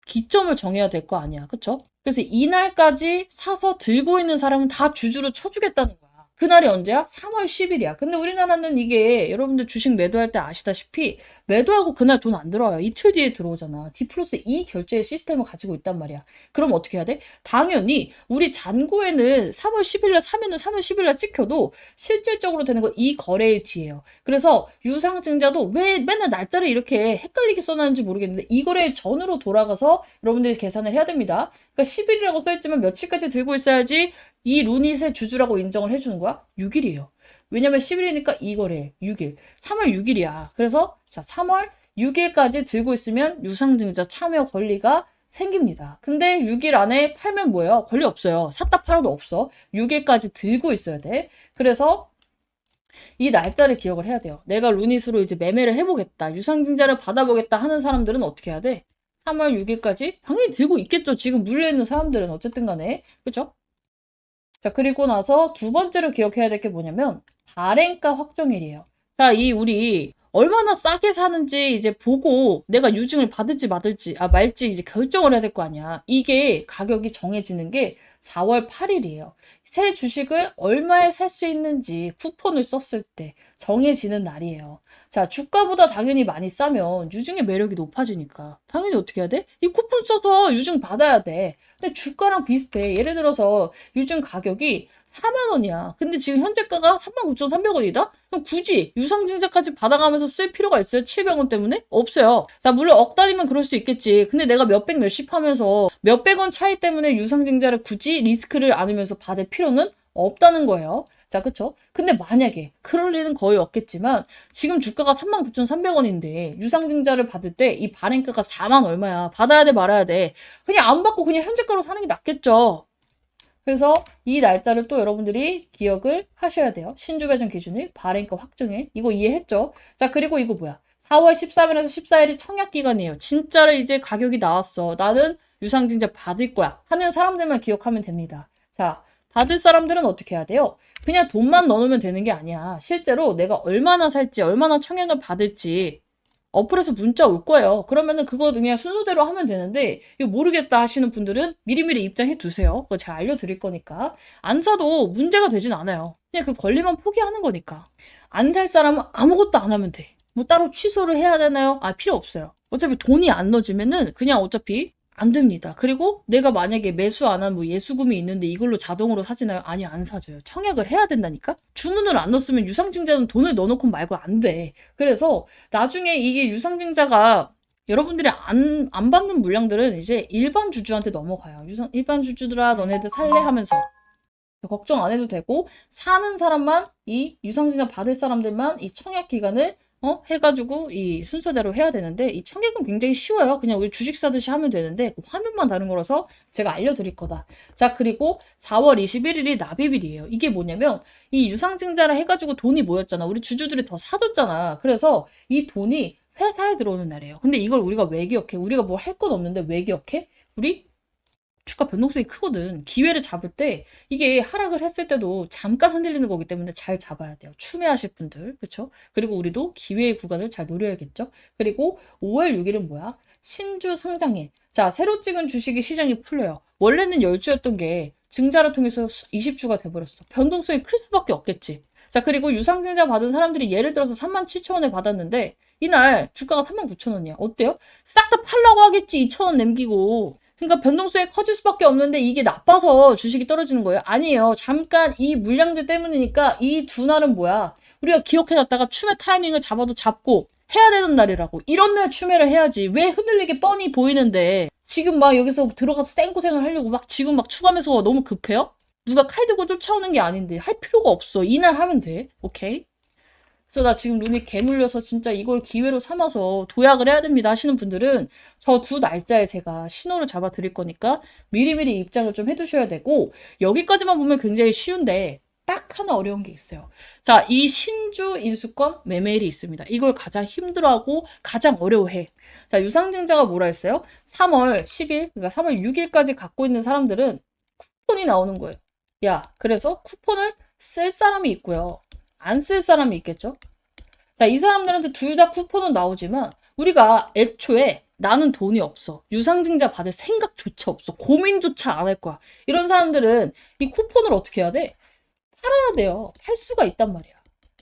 기점을 정해야 될 거 아니야. 그쵸? 그래서 이날까지 사서 들고 있는 사람은 다 주주로 쳐주겠다는 거야. 그날이 언제야? 3월 10일이야. 근데 우리나라는 이게 여러분들 주식 매도할 때 아시다시피 매도하고 그날 돈 안 들어와요. 이틀 뒤에 들어오잖아. D 플러스 2 결제 시스템을 가지고 있단 말이야. 그럼 어떻게 해야 돼? 당연히 우리 잔고에는 3월 10일날 사면은 3월 10일날 찍혀도 실질적으로 되는 건 이 거래일 뒤에요. 그래서 유상증자도 왜 맨날 날짜를 이렇게 헷갈리게 써놨는지 모르겠는데 이 거래일 전으로 돌아가서 여러분들이 계산을 해야 됩니다. 그러니까 10일이라고 써있지만 며칠까지 들고 있어야지 이 루닛의 주주라고 인정을 해주는 거야? 6일이에요. 왜냐면 10일이니까 이 거래 6일. 3월 6일이야. 그래서 자 3월 6일까지 들고 있으면 유상증자 참여 권리가 생깁니다. 근데 6일 안에 팔면 뭐예요? 권리 없어요. 샀다 팔아도 없어. 6일까지 들고 있어야 돼. 그래서 이 날짜를 기억을 해야 돼요. 내가 루닛으로 이제 매매를 해보겠다. 유상증자를 받아보겠다 하는 사람들은 어떻게 해야 돼? 3월 6일까지? 당연히 들고 있겠죠. 지금 물려있는 사람들은 어쨌든 간에. 그쵸? 자, 그리고 나서 두 번째로 기억해야 될 게 뭐냐면 발행가 확정일이에요. 자, 이 우리 얼마나 싸게 사는지 이제 보고 내가 유증을 받을지 말지 이제 결정을 해야 될 거 아니야. 이게 가격이 정해지는 게 4월 8일이에요. 새 주식을 얼마에 살 수 있는지 쿠폰을 썼을 때 정해지는 날이에요. 자, 주가보다 당연히 많이 싸면 유증의 매력이 높아지니까 당연히 어떻게 해야 돼? 이 쿠폰 써서 유증 받아야 돼. 근데 주가랑 비슷해. 예를 들어서 유증 가격이 4만 원이야. 근데 지금 현재가가 39,300원이다? 그럼 굳이 유상증자까지 받아가면서 쓸 필요가 있어요? 700원 때문에? 없어요. 자, 물론 억 단위면 그럴 수 있겠지. 근데 내가 몇백 몇십 하면서 몇백 원 차이 때문에 유상증자를 굳이 리스크를 안으면서 받을 필요는 없다는 거예요. 자, 그쵸? 근데 만약에 그럴 일은 거의 없겠지만 지금 주가가 39,300원인데 유상증자를 받을 때 이 발행가가 4만 얼마야. 받아야 돼 말아야 돼. 그냥 안 받고 그냥 현재가로 사는 게 낫겠죠. 그래서 이 날짜를 또 여러분들이 기억을 하셔야 돼요. 신주 배정 기준일, 발행가 확정일. 이거 이해했죠? 자, 그리고 이거 뭐야? 4월 13일에서 14일이 청약 기간이에요. 진짜로 이제 가격이 나왔어. 나는 유상증자 받을 거야. 하는 사람들만 기억하면 됩니다. 자, 받을 사람들은 어떻게 해야 돼요? 그냥 돈만 넣어놓으면 되는 게 아니야. 실제로 내가 얼마나 살지, 얼마나 청약을 받을지 어플에서 문자 올 거예요. 그러면은 그거 그냥 순서대로 하면 되는데 이거 모르겠다 하시는 분들은 미리미리 입장해 두세요. 그거 제가 알려드릴 거니까. 안 사도 문제가 되진 않아요. 그냥 그 권리만 포기하는 거니까. 안 살 사람은 아무것도 안 하면 돼. 뭐 따로 취소를 해야 되나요? 아, 필요 없어요. 어차피 돈이 안 넣어지면은 그냥 어차피 안 됩니다. 그리고 내가 만약에 매수 안 한 뭐 예수금이 있는데 이걸로 자동으로 사지나요? 아니, 안 사져요. 청약을 해야 된다니까? 주문을 안 넣었으면 유상증자는 돈을 넣어놓고 말고 안 돼. 그래서 나중에 이게 유상증자가 여러분들이 안 받는 물량들은 이제 일반 주주한테 넘어가요. 일반 주주들아, 너네들 살래? 하면서. 걱정 안 해도 되고, 사는 사람만, 이 유상증자 받을 사람들만 이 청약 기간을 해가지고 이 순서대로 해야 되는데 이 청약은 굉장히 쉬워요. 그냥 우리 주식 사듯이 하면 되는데 그 화면만 다른 거라서 제가 알려드릴 거다. 자, 그리고 4월 21일이 납입일이에요. 이게 뭐냐면 이 유상증자를 해가지고 돈이 모였잖아. 우리 주주들이 더 사줬잖아. 그래서 이 돈이 회사에 들어오는 날이에요. 근데 이걸 우리가 왜 기억해? 우리가 뭐 할 건 없는데 왜 기억해? 우리 주가 변동성이 크거든. 기회를 잡을 때 이게 하락을 했을 때도 잠깐 흔들리는 거기 때문에 잘 잡아야 돼요. 추매하실 분들. 그렇죠? 그리고 우리도 기회의 구간을 잘 노려야겠죠? 그리고 5월 6일은 뭐야? 신주 상장일. 자, 새로 찍은 주식이 시장이 풀려요. 원래는 10주였던 게 증자를 통해서 20주가 돼버렸어. 변동성이 클 수밖에 없겠지. 자, 그리고 유상증자 받은 사람들이 예를 들어서 37,000원에 받았는데 이날 주가가 39,000원이야. 어때요? 싹 다 팔라고 하겠지. 2,000원 남기고. 그러니까 변동성이 커질 수밖에 없는데 이게 나빠서 주식이 떨어지는 거예요? 아니에요. 잠깐 이 물량제 때문이니까 이 두 날은 뭐야? 우리가 기억해놨다가 추매 타이밍을 잡아도 잡고 해야 되는 날이라고. 이런 날 추매를 해야지. 왜 흔들리게 뻔히 보이는데 지금 막 여기서 들어가서 쌩고생을 하려고 막 지금 막 추가 매수가 너무 급해요? 누가 칼 들고 쫓아오는 게 아닌데 할 필요가 없어. 이날 하면 돼. 오케이? 그래서 나 지금 눈이 개물려서 진짜 이걸 기회로 삼아서 도약을 해야 됩니다 하시는 분들은 저 두 날짜에 제가 신호를 잡아 드릴 거니까 미리미리 입장을 좀 해두셔야 되고, 여기까지만 보면 굉장히 쉬운데 딱 하나 어려운 게 있어요. 자, 이 신주 인수권 매매일이 있습니다. 이걸 가장 힘들어하고 가장 어려워해. 자, 유상증자가 뭐라 했어요? 3월 10일, 그러니까 3월 6일까지 갖고 있는 사람들은 쿠폰이 나오는 거예요. 야, 그래서 쿠폰을 쓸 사람이 있고요. 안 쓸 사람이 있겠죠? 자, 이 사람들한테 둘 다 쿠폰은 나오지만 우리가 애초에 나는 돈이 없어. 유상증자 받을 생각조차 없어. 고민조차 안 할 거야. 이런 사람들은 이 쿠폰을 어떻게 해야 돼? 팔아야 돼요. 팔 수가 있단 말이야.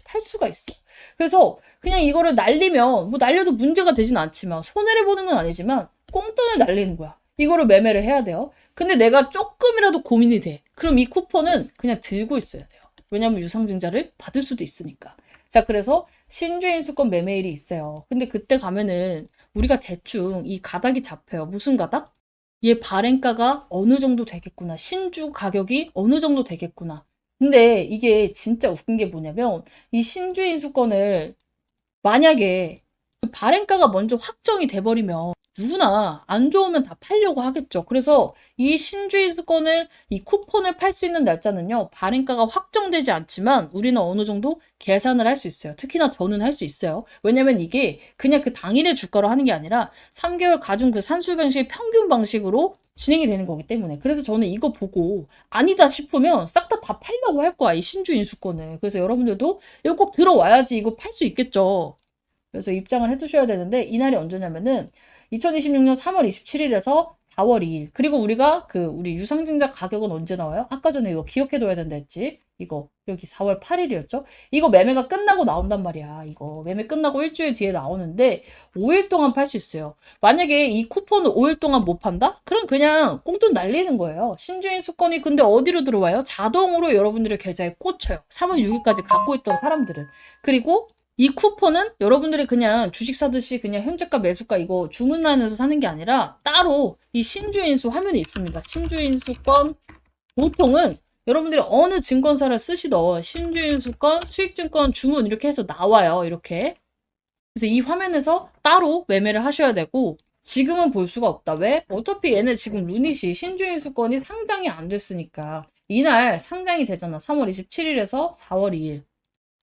팔 수가 있어. 그래서 그냥 이거를 날리면 뭐 날려도 문제가 되진 않지만 손해를 보는 건 아니지만 꽁돈을 날리는 거야. 이거를 매매를 해야 돼요. 근데 내가 조금이라도 고민이 돼. 그럼 이 쿠폰은 그냥 들고 있어야 돼요. 왜냐면 유상증자를 받을 수도 있으니까. 자, 그래서 신주인수권 매매일이 있어요. 근데 그때 가면은 우리가 대충 이 가닥이 잡혀요. 무슨 가닥? 얘 발행가가 어느 정도 되겠구나. 신주 가격이 어느 정도 되겠구나. 근데 이게 진짜 웃긴 게 뭐냐면 이 신주인수권을 만약에 그 발행가가 먼저 확정이 돼버리면 누구나 안 좋으면 다 팔려고 하겠죠. 그래서 이 신주인수권을, 이 쿠폰을 팔 수 있는 날짜는요, 발행가가 확정되지 않지만 우리는 어느 정도 계산을 할 수 있어요. 특히나 저는 할 수 있어요. 왜냐면 이게 그냥 그 당일의 주가로 하는 게 아니라 3개월 가중 그 산수 방식 평균 방식으로 진행이 되는 거기 때문에. 그래서 저는 이거 보고 아니다 싶으면 싹 다 팔려고 할 거야, 이 신주인수권을. 그래서 여러분들도 이거 꼭 들어와야지 이거 팔 수 있겠죠. 그래서 입장을 해두셔야 되는데 이날이 언제냐면은 2026년 3월 27일에서 4월 2일. 그리고 우리가 우리 유상증자 가격은 언제 나와요? 아까 전에 이거 기억해둬야 된다 했지? 이거 여기 4월 8일이었죠? 이거 매매가 끝나고 나온단 말이야. 이거 매매 끝나고 일주일 뒤에 나오는데 5일 동안 팔 수 있어요. 만약에 이 쿠폰을 5일 동안 못 판다? 그럼 그냥 꽁돈 날리는 거예요. 신주인 수권이 근데 어디로 들어와요? 자동으로 여러분들의 계좌에 꽂혀요. 3월 6일까지 갖고 있던 사람들은. 그리고 이 쿠폰은 여러분들이 그냥 주식 사듯이 그냥 현재가 매수가 이거 주문란에서 사는 게 아니라 따로 이 신주인수 화면이 있습니다. 신주인수권 보통은 여러분들이 어느 증권사를 쓰시던 신주인수권, 수익증권 주문 이렇게 해서 나와요. 이렇게. 그래서 이 화면에서 따로 매매를 하셔야 되고 지금은 볼 수가 없다. 왜? 어차피 얘네 지금 루닛이 신주인수권이 상장이 안 됐으니까 이날 상장이 되잖아. 3월 27일에서 4월 2일.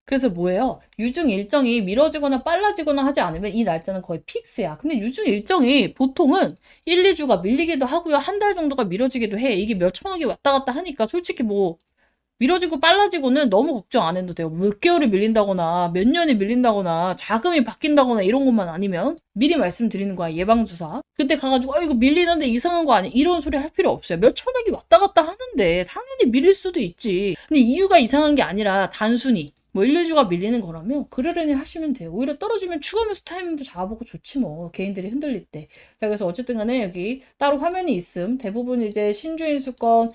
그래서 뭐예요? 유증 일정이 미뤄지거나 빨라지거나 하지 않으면 이 날짜는 거의 픽스야. 근데 유증 일정이 보통은 1, 2주가 밀리기도 하고요. 한 달 정도가 미뤄지기도 해. 이게 몇천억이 왔다 갔다 하니까 솔직히 뭐 미뤄지고 빨라지고는 너무 걱정 안 해도 돼요. 몇 개월이 밀린다거나 몇 년이 밀린다거나 자금이 바뀐다거나 이런 것만 아니면 미리 말씀드리는 거야. 예방주사. 그때 가가지고 이거 밀리는데 이상한 거 아니야? 이런 소리 할 필요 없어요. 몇천억이 왔다 갔다 하는데 당연히 밀릴 수도 있지. 근데 이유가 이상한 게 아니라 단순히 뭐 1, 2주가 밀리는 거라면 그러려니 하시면 돼요. 오히려 떨어지면 추가 매수 타이밍도 잡아보고 좋지 뭐. 개인들이 흔들릴 때. 자, 그래서 어쨌든 간에 여기 따로 화면이 있음. 대부분 이제 신주인수권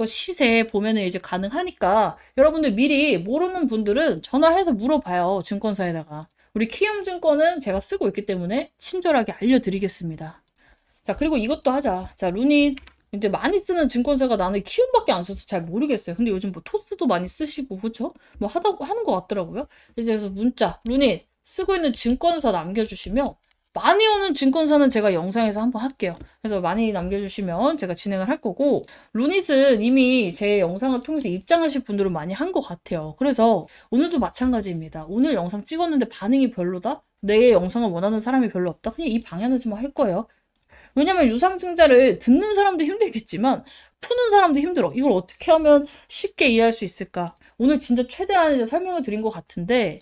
시세 보면은 이제 가능하니까 여러분들 미리 모르는 분들은 전화해서 물어봐요. 증권사에다가. 우리 키움증권은 제가 쓰고 있기 때문에 친절하게 알려드리겠습니다. 자, 그리고 이것도 하자. 자, 루닛. 이제 많이 쓰는 증권사가 나는 키움밖에 안 써서 잘 모르겠어요. 근데 요즘 뭐 토스도 많이 쓰시고 그렇죠? 뭐 하는 것 같더라고요. 이제 그래서 문자, 루닛 쓰고 있는 증권사 남겨주시면 많이 오는 증권사는 제가 영상에서 한번 할게요. 그래서 많이 남겨주시면 제가 진행을 할 거고 루닛은 이미 제 영상을 통해서 입장하실 분들은 많이 한 것 같아요. 그래서 오늘도 마찬가지입니다. 오늘 영상 찍었는데 반응이 별로다? 내 영상을 원하는 사람이 별로 없다? 그냥 이 방향에서만 할 거예요. 왜냐면 유상증자를 듣는 사람도 힘들겠지만 푸는 사람도 힘들어. 이걸 어떻게 하면 쉽게 이해할 수 있을까? 오늘 진짜 최대한 설명을 드린 것 같은데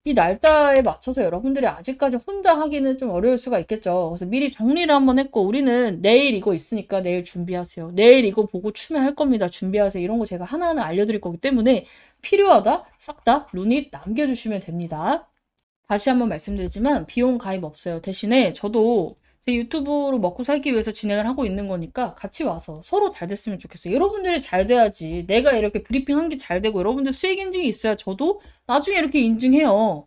이 날짜에 맞춰서 여러분들이 아직까지 혼자 하기는 좀 어려울 수가 있겠죠. 그래서 미리 정리를 한번 했고, 우리는 내일 이거 있으니까 내일 준비하세요. 내일 이거 보고 추매할 겁니다. 준비하세요. 이런 거 제가 하나하나 알려드릴 거기 때문에 필요하다, 싹 다 루닛 남겨주시면 됩니다. 다시 한번 말씀드리지만 비용 가입 없어요. 대신에 저도 제 유튜브로 먹고 살기 위해서 진행을 하고 있는 거니까 같이 와서 서로 잘 됐으면 좋겠어요. 여러분들이 잘 돼야지 내가 이렇게 브리핑 한 게 잘 되고 여러분들 수익 인증이 있어야 저도 나중에 이렇게 인증해요.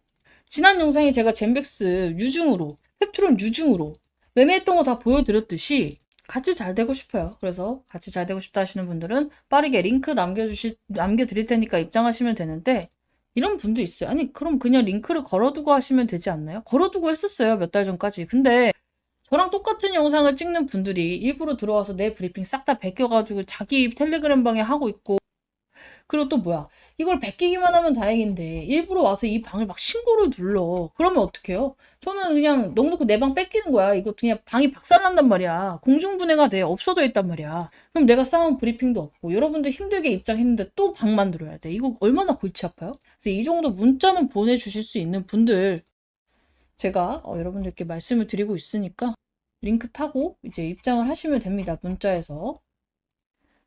지난 영상에 제가 젠백스 유증으로, 펩트론 유증으로 매매했던 거 다 보여드렸듯이 같이 잘 되고 싶어요. 그래서 같이 잘 되고 싶다 하시는 분들은 빠르게 링크 남겨드릴 테니까 입장하시면 되는데 이런 분도 있어요. 아니, 그럼 그냥 링크를 걸어두고 하시면 되지 않나요? 걸어두고 했었어요. 몇 달 전까지. 근데 저랑 똑같은 영상을 찍는 분들이 일부러 들어와서 내 브리핑 싹 다 베껴가지고 자기 텔레그램 방에 하고 있고, 그리고 또 뭐야, 이걸 베끼기만 하면 다행인데 일부러 와서 이 방을 막 신고를 눌러. 그러면 어떡해요? 저는 그냥 넉넉히 내 방 뺏기는 거야. 이거 그냥 방이 박살난단 말이야. 공중분해가 돼. 없어져 있단 말이야. 그럼 내가 쌓은 브리핑도 없고 여러분들 힘들게 입장했는데 또 방 만들어야 돼. 이거 얼마나 골치 아파요? 그래서 이 정도 문자는 보내주실 수 있는 분들 제가 여러분들께 말씀을 드리고 있으니까 링크 타고 이제 입장을 하시면 됩니다. 문자에서.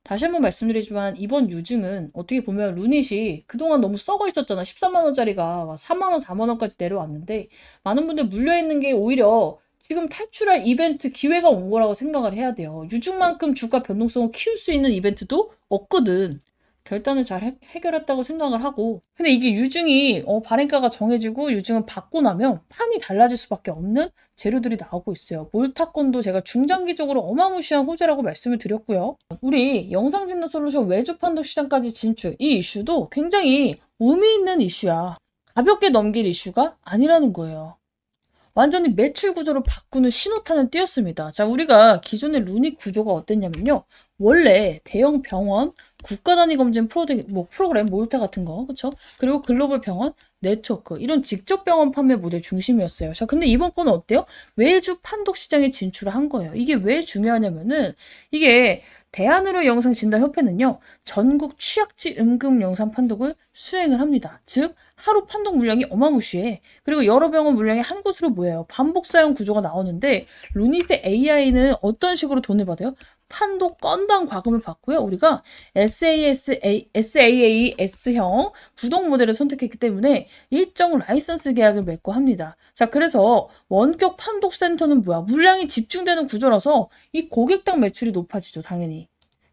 다시 한번 말씀드리지만 이번 유증은 어떻게 보면 루닛이 그동안 너무 썩어 있었잖아. 13만 원짜리가 3만 원, 4만 원까지 내려왔는데 많은 분들 물려 있는 게 오히려 지금 탈출할 이벤트 기회가 온 거라고 생각을 해야 돼요. 유증만큼 주가 변동성을 키울 수 있는 이벤트도 없거든. 결단을 잘 해결했다고 생각을 하고, 근데 이게 유증이 발행가가 정해지고 유증을 받고 나면 판이 달라질 수밖에 없는 재료들이 나오고 있어요. 몰타건도 제가 중장기적으로 어마무시한 호재라고 말씀을 드렸고요. 우리 영상진단 솔루션 외주 판도 시장까지 진출, 이 이슈도 굉장히 의미 있는 이슈야. 가볍게 넘길 이슈가 아니라는 거예요. 완전히 매출 구조를 바꾸는 신호탄을 띄웠습니다. 자, 우리가 기존의 루닛 구조가 어땠냐면요. 원래 대형 병원, 국가 단위 검진 프로그램, 모유타 같은 거, 그쵸? 그리고 글로벌 병원, 네트워크, 이런 직접 병원 판매 모델 중심이었어요. 자, 근데 이번 건은 어때요? 외주 판독 시장에 진출을 한 거예요. 이게 왜 중요하냐면은, 이게 대한의료영상진단협회는요, 전국 취약지 응급 영상 판독을 수행을 합니다. 즉, 하루 판독 물량이 어마무시해. 그리고 여러 병원 물량이 한 곳으로 모여요. 반복 사용 구조가 나오는데, 루닛의 AI는 어떤 식으로 돈을 받아요? 판독 건당 과금을 받고요. 우리가 SaaS형 구독 모델을 선택했기 때문에 일정 라이선스 계약을 맺고 합니다. 자, 그래서 원격 판독 센터는 뭐야? 물량이 집중되는 구조라서 이 고객당 매출이 높아지죠, 당연히.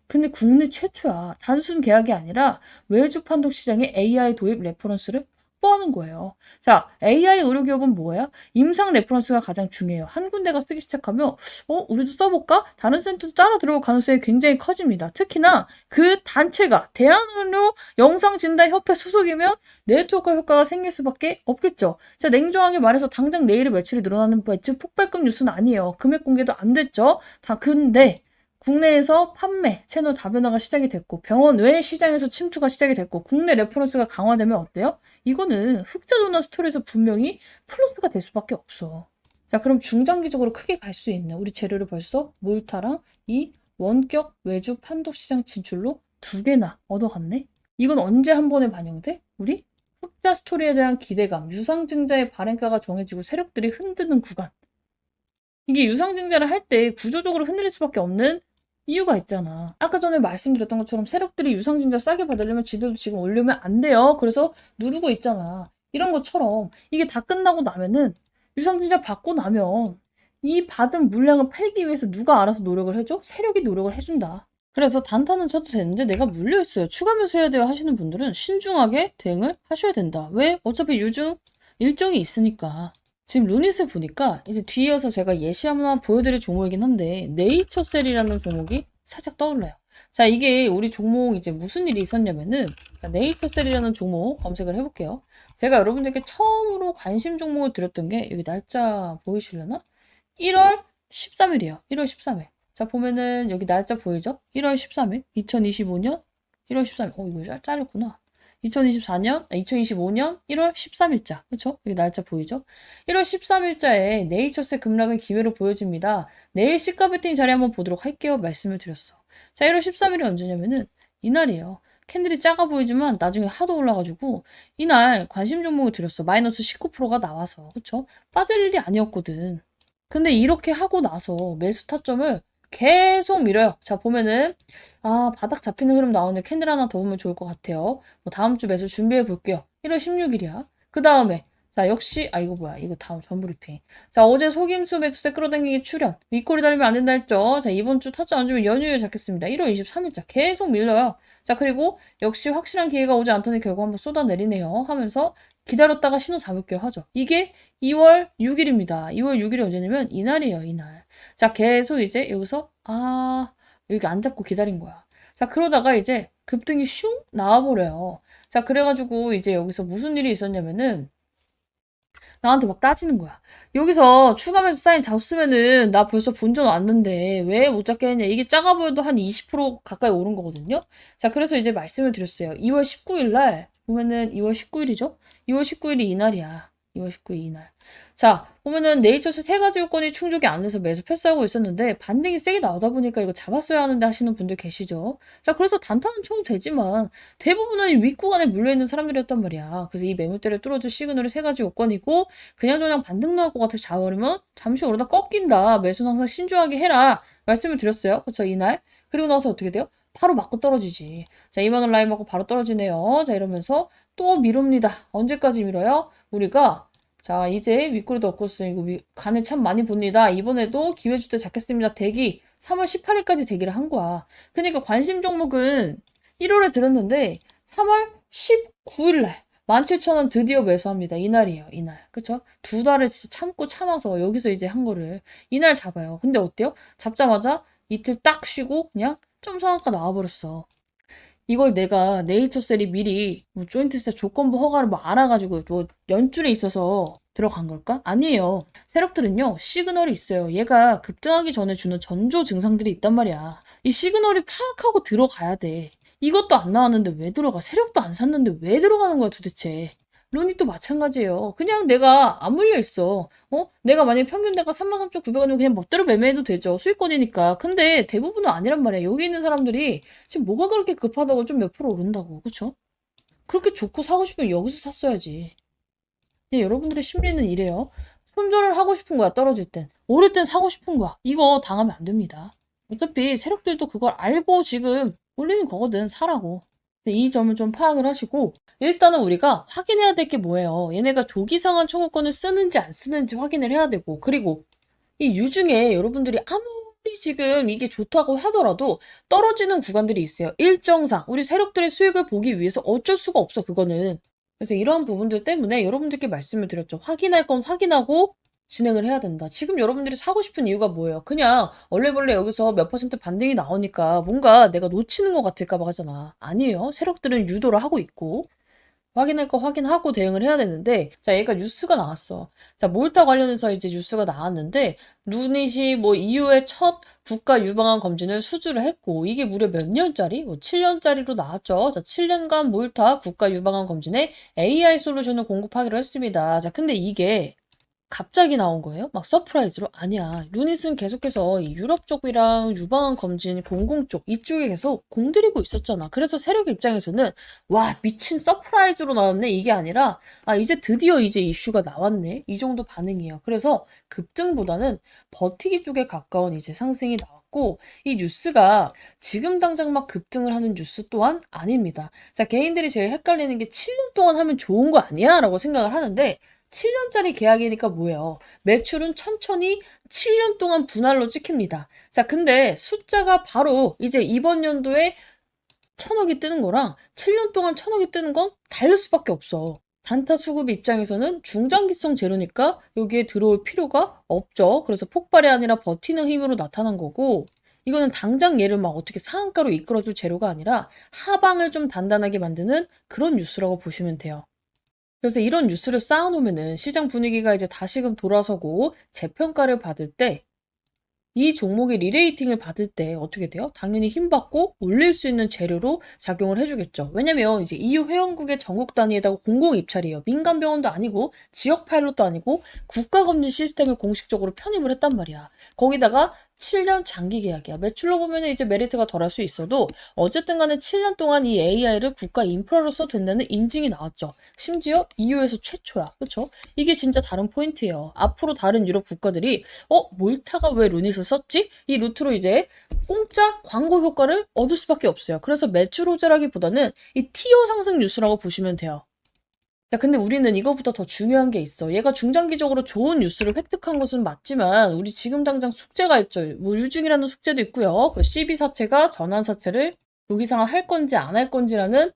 근데 국내 최초야. 단순 계약이 아니라 외주 판독 시장에 AI 도입 레퍼런스를 확보하는 거예요. 자, AI 의료기업은 뭐예요? 임상 레퍼런스가 가장 중요해요. 한 군데가 쓰기 시작하면 우리도 써볼까? 다른 센터도 따라 들어올 가능성이 굉장히 커집니다. 특히나 그 단체가 대한의료 영상진단협회 소속이면 네트워크 효과가 생길 수밖에 없겠죠. 자, 냉정하게 말해서 당장 내일의 매출이 늘어나는 매출 폭발급 뉴스는 아니에요. 금액 공개도 안 됐죠. 다 근데 국내에서 판매, 채널 다변화가 시작이 됐고 병원 외 시장에서 침투가 시작이 됐고 국내 레퍼런스가 강화되면 어때요? 이거는 흑자도나 스토리에서 분명히 플러스가 될 수밖에 없어. 자, 그럼 중장기적으로 크게 갈 수 있는 우리 재료를 벌써 몰타랑 이 원격 외주 판독 시장 진출로 2개나 얻어갔네? 이건 언제 한 번에 반영돼? 우리 흑자 스토리에 대한 기대감, 유상증자의 발행가가 정해지고 세력들이 흔드는 구간. 이게 유상증자를 할 때 구조적으로 흔들릴 수밖에 없는 이유가 있잖아. 아까 전에 말씀드렸던 것처럼 세력들이 유상증자 싸게 받으려면 지들도 지금 올리면 안 돼요. 그래서 누르고 있잖아. 이런 것처럼 이게 다 끝나고 나면은 유상증자 받고 나면 이 받은 물량을 팔기 위해서 누가 알아서 노력을 해줘? 세력이 노력을 해준다. 그래서 단타는 쳐도 되는데 내가 물려있어요. 추가 매수해야 돼요 하시는 분들은 신중하게 대응을 하셔야 된다. 왜? 어차피 유증 일정이 있으니까. 지금 루닛을 보니까 이제 뒤이어서 제가 예시 한번 보여드릴 종목이긴 한데 네이처셀이라는 종목이 살짝 떠올라요. 자, 이게 우리 종목 이제 무슨 일이 있었냐면은 네이처셀이라는 종목 검색을 해볼게요. 제가 여러분들께 처음으로 관심 종목을 드렸던 게 여기 날짜 보이시려나? 1월 13일이에요. 1월 13일. 자, 보면은 여기 날짜 보이죠? 1월 13일. 2025년 1월 13일. 이거 짧았구나. 2025년 1월 13일자. 그쵸? 여기 날짜 보이죠? 1월 13일자에 네이처셀 급락은 기회로 보여집니다. 내일 시가 베팅 자리 한번 보도록 할게요. 말씀을 드렸어. 자, 1월 13일이 언제냐면은 이날이에요. 캔들이 작아 보이지만 나중에 하도 올라가지고 이날 관심 종목을 들였어. 마이너스 19%가 나와서. 그쵸? 빠질 일이 아니었거든. 근데 이렇게 하고 나서 매수 타점을 계속 밀어요. 자, 보면은, 바닥 잡히는 흐름 나오는데 캔들 하나 더 보면 좋을 것 같아요. 뭐 다음 주 매수 준비해 볼게요. 1월 16일이야. 그 다음에, 자, 역시, 이거 뭐야. 이거 다음 전브리핑. 자, 어제 속임수 매수세 끌어당기기 출현. 윗꼬리 달리면 안 된다 했죠. 자, 이번 주 타점 안 주면 연휴에 잡겠습니다. 1월 23일자 계속 밀려요. 자, 그리고 역시 확실한 기회가 오지 않더니 결국 한번 쏟아내리네요. 하면서 기다렸다가 신호 잡을게요 하죠. 이게 2월 6일입니다. 2월 6일이 언제냐면 이날이에요, 이날. 자, 계속 이제 여기서, 여기 안 잡고 기다린 거야. 자, 그러다가 이제 급등이 슝 나와버려요. 자, 그래가지고 이제 여기서 무슨 일이 있었냐면은, 나한테 막 따지는 거야. 여기서 추가매수 사인 잡으면은 나 벌써 본전 왔는데 왜 못 잡겠냐. 이게 작아 보여도 한 20% 가까이 오른 거거든요. 자, 그래서 이제 말씀을 드렸어요. 2월 19일 날 보면은 2월 19일이죠? 2월 19일이 이날이야. 2월 19일 이날. 자, 보면은 네이처스 세 가지 요건이 충족이 안 돼서 매수 패스하고 있었는데 반등이 세게 나오다 보니까 이거 잡았어야 하는데 하시는 분들 계시죠. 자, 그래서 단타는 쳐도 되지만 대부분은 윗구간에 물려있는 사람들이었단 말이야. 그래서 이 매물대를 뚫어줄 시그널이 세 가지 요건이고 그냥저냥 반등 나올 것 같아서 잡아버리면 잠시 오르다 꺾인다. 매수는 항상 신중하게 해라. 말씀을 드렸어요. 그쵸, 이날. 그리고 나서 어떻게 돼요? 바로 맞고 떨어지지. 자, 2만원 라인 맞고 바로 떨어지네요. 자, 이러면서 또 미룹니다. 언제까지 밀어요? 우리가 자, 이제 윗꼬리도 없고서 이거 간을 참 많이 봅니다. 이번에도 기회 줄 때 잡겠습니다. 대기 3월 18일까지 대기를 한 거야. 그러니까 관심 종목은 1월에 들었는데 3월 19일 날 17,000원 드디어 매수합니다. 이날이에요. 이날. 그쵸? 두 달을 진짜 참고 참아서 여기서 이제 한 거를 이날 잡아요. 근데 어때요? 잡자마자 이틀 딱 쉬고 그냥 점 상한가 나와버렸어. 이걸 내가 네이처셀이 미리 뭐 조인트세 조건부 허가를 뭐 알아가지고 뭐 연줄에 있어서 들어간 걸까? 아니에요. 세력들은요 시그널이 있어요. 얘가 급등하기 전에 주는 전조 증상들이 있단 말이야. 이 시그널이 파악하고 들어가야 돼. 이것도 안 나왔는데 왜 들어가? 세력도 안 샀는데 왜 들어가는 거야 도대체? 루니도 마찬가지예요. 그냥 내가 안 물려 있어. 내가 만약에 평균대가 33,900원이면 그냥 멋대로 매매해도 되죠. 수익권이니까. 근데 대부분은 아니란 말이야. 여기 있는 사람들이 지금 뭐가 그렇게 급하다고 좀 몇 프로 오른다고. 그쵸? 그렇게 좋고 사고 싶으면 여기서 샀어야지. 여러분들의 심리는 이래요. 손절을 하고 싶은 거야, 떨어질 땐. 오를 땐 사고 싶은 거야. 이거 당하면 안 됩니다. 어차피 세력들도 그걸 알고 지금 올리는 거거든, 사라고. 근데 이 점을 좀 파악을 하시고, 일단은 우리가 확인해야 될 게 뭐예요? 얘네가 조기상환 청구권을 쓰는지 안 쓰는지 확인을 해야 되고, 그리고 이 유중에 여러분들이 아무리 지금 이게 좋다고 하더라도 떨어지는 구간들이 있어요. 일정상 우리 세력들의 수익을 보기 위해서 어쩔 수가 없어, 그거는. 그래서 이러한 부분들 때문에 여러분들께 말씀을 드렸죠. 확인할 건 확인하고 진행을 해야 된다. 지금 여러분들이 사고 싶은 이유가 뭐예요? 그냥 얼레벌레 여기서 몇 퍼센트 반등이 나오니까 뭔가 내가 놓치는 것 같을까 봐 하잖아. 아니에요. 세력들은 유도를 하고 있고 확인할 거 확인하고 대응을 해야 되는데, 자, 얘가 뉴스가 나왔어. 자, 몰타 관련해서 이제 뉴스가 나왔는데, 루닛이 뭐 이후에 첫 국가 유방암 검진을 수주를 했고, 이게 무려 몇 년짜리? 뭐 7년짜리로 나왔죠. 자, 7년간 몰타 국가 유방암 검진에 AI 솔루션을 공급하기로 했습니다. 자, 근데 이게 갑자기 나온 거예요? 막 서프라이즈로? 아니야. 루닛은 계속해서 이 유럽 쪽이랑 유방암 검진 공공 쪽 이쪽에 계속 공들이고 있었잖아. 그래서 세력 입장에서는 와 미친 서프라이즈로 나왔네 이게 아니라 이제 드디어 이제 이슈가 나왔네 이 정도 반응이에요. 그래서 급등보다는 버티기 쪽에 가까운 이제 상승이 나왔고 이 뉴스가 지금 당장 막 급등을 하는 뉴스 또한 아닙니다. 자, 개인들이 제일 헷갈리는 게 7년 동안 하면 좋은 거 아니야? 라고 생각을 하는데 7년짜리 계약이니까 뭐예요? 매출은 천천히 7년 동안 분할로 찍힙니다. 자, 근데 숫자가 바로 이제 이번 연도에 1,000억이 뜨는 거랑 7년 동안 1,000억이 뜨는 건 다를 수밖에 없어. 단타 수급 입장에서는 중장기성 재료니까 여기에 들어올 필요가 없죠. 그래서 폭발이 아니라 버티는 힘으로 나타난 거고 이거는 당장 얘를 막 어떻게 상한가로 이끌어줄 재료가 아니라 하방을 좀 단단하게 만드는 그런 뉴스라고 보시면 돼요. 그래서 이런 뉴스를 쌓아놓으면은 시장 분위기가 이제 다시금 돌아서고 재평가를 받을 때 이 종목의 리레이팅을 받을 때 어떻게 돼요? 당연히 힘받고 올릴 수 있는 재료로 작용을 해주겠죠. 왜냐면 이제 EU 회원국의 전국 단위에다가 공공 입찰이에요. 민간 병원도 아니고 지역 파일럿도 아니고 국가검진 시스템을 공식적으로 편입을 했단 말이야. 거기다가 7년 장기 계약이야. 매출로 보면 이제 메리트가 덜할 수 있어도 어쨌든 간에 7년 동안 이 AI를 국가 인프라로 써도 된다는 인증이 나왔죠. 심지어 EU에서 최초야. 그쵸? 이게 진짜 다른 포인트예요. 앞으로 다른 유럽 국가들이 몰타가 왜 루닛을 썼지? 이 루트로 이제 공짜 광고 효과를 얻을 수밖에 없어요. 그래서 매출 호재라기보다는 이 티어 상승 뉴스라고 보시면 돼요. 야, 근데 우리는 이거보다 더 중요한 게 있어. 얘가 중장기적으로 좋은 뉴스를 획득한 것은 맞지만, 우리 지금 당장 숙제가 있죠. 뭐, 유중이라는 숙제도 있고요. 그 CB 사채가 전환 사채를 조기상환 할 건지 안 할 건지라는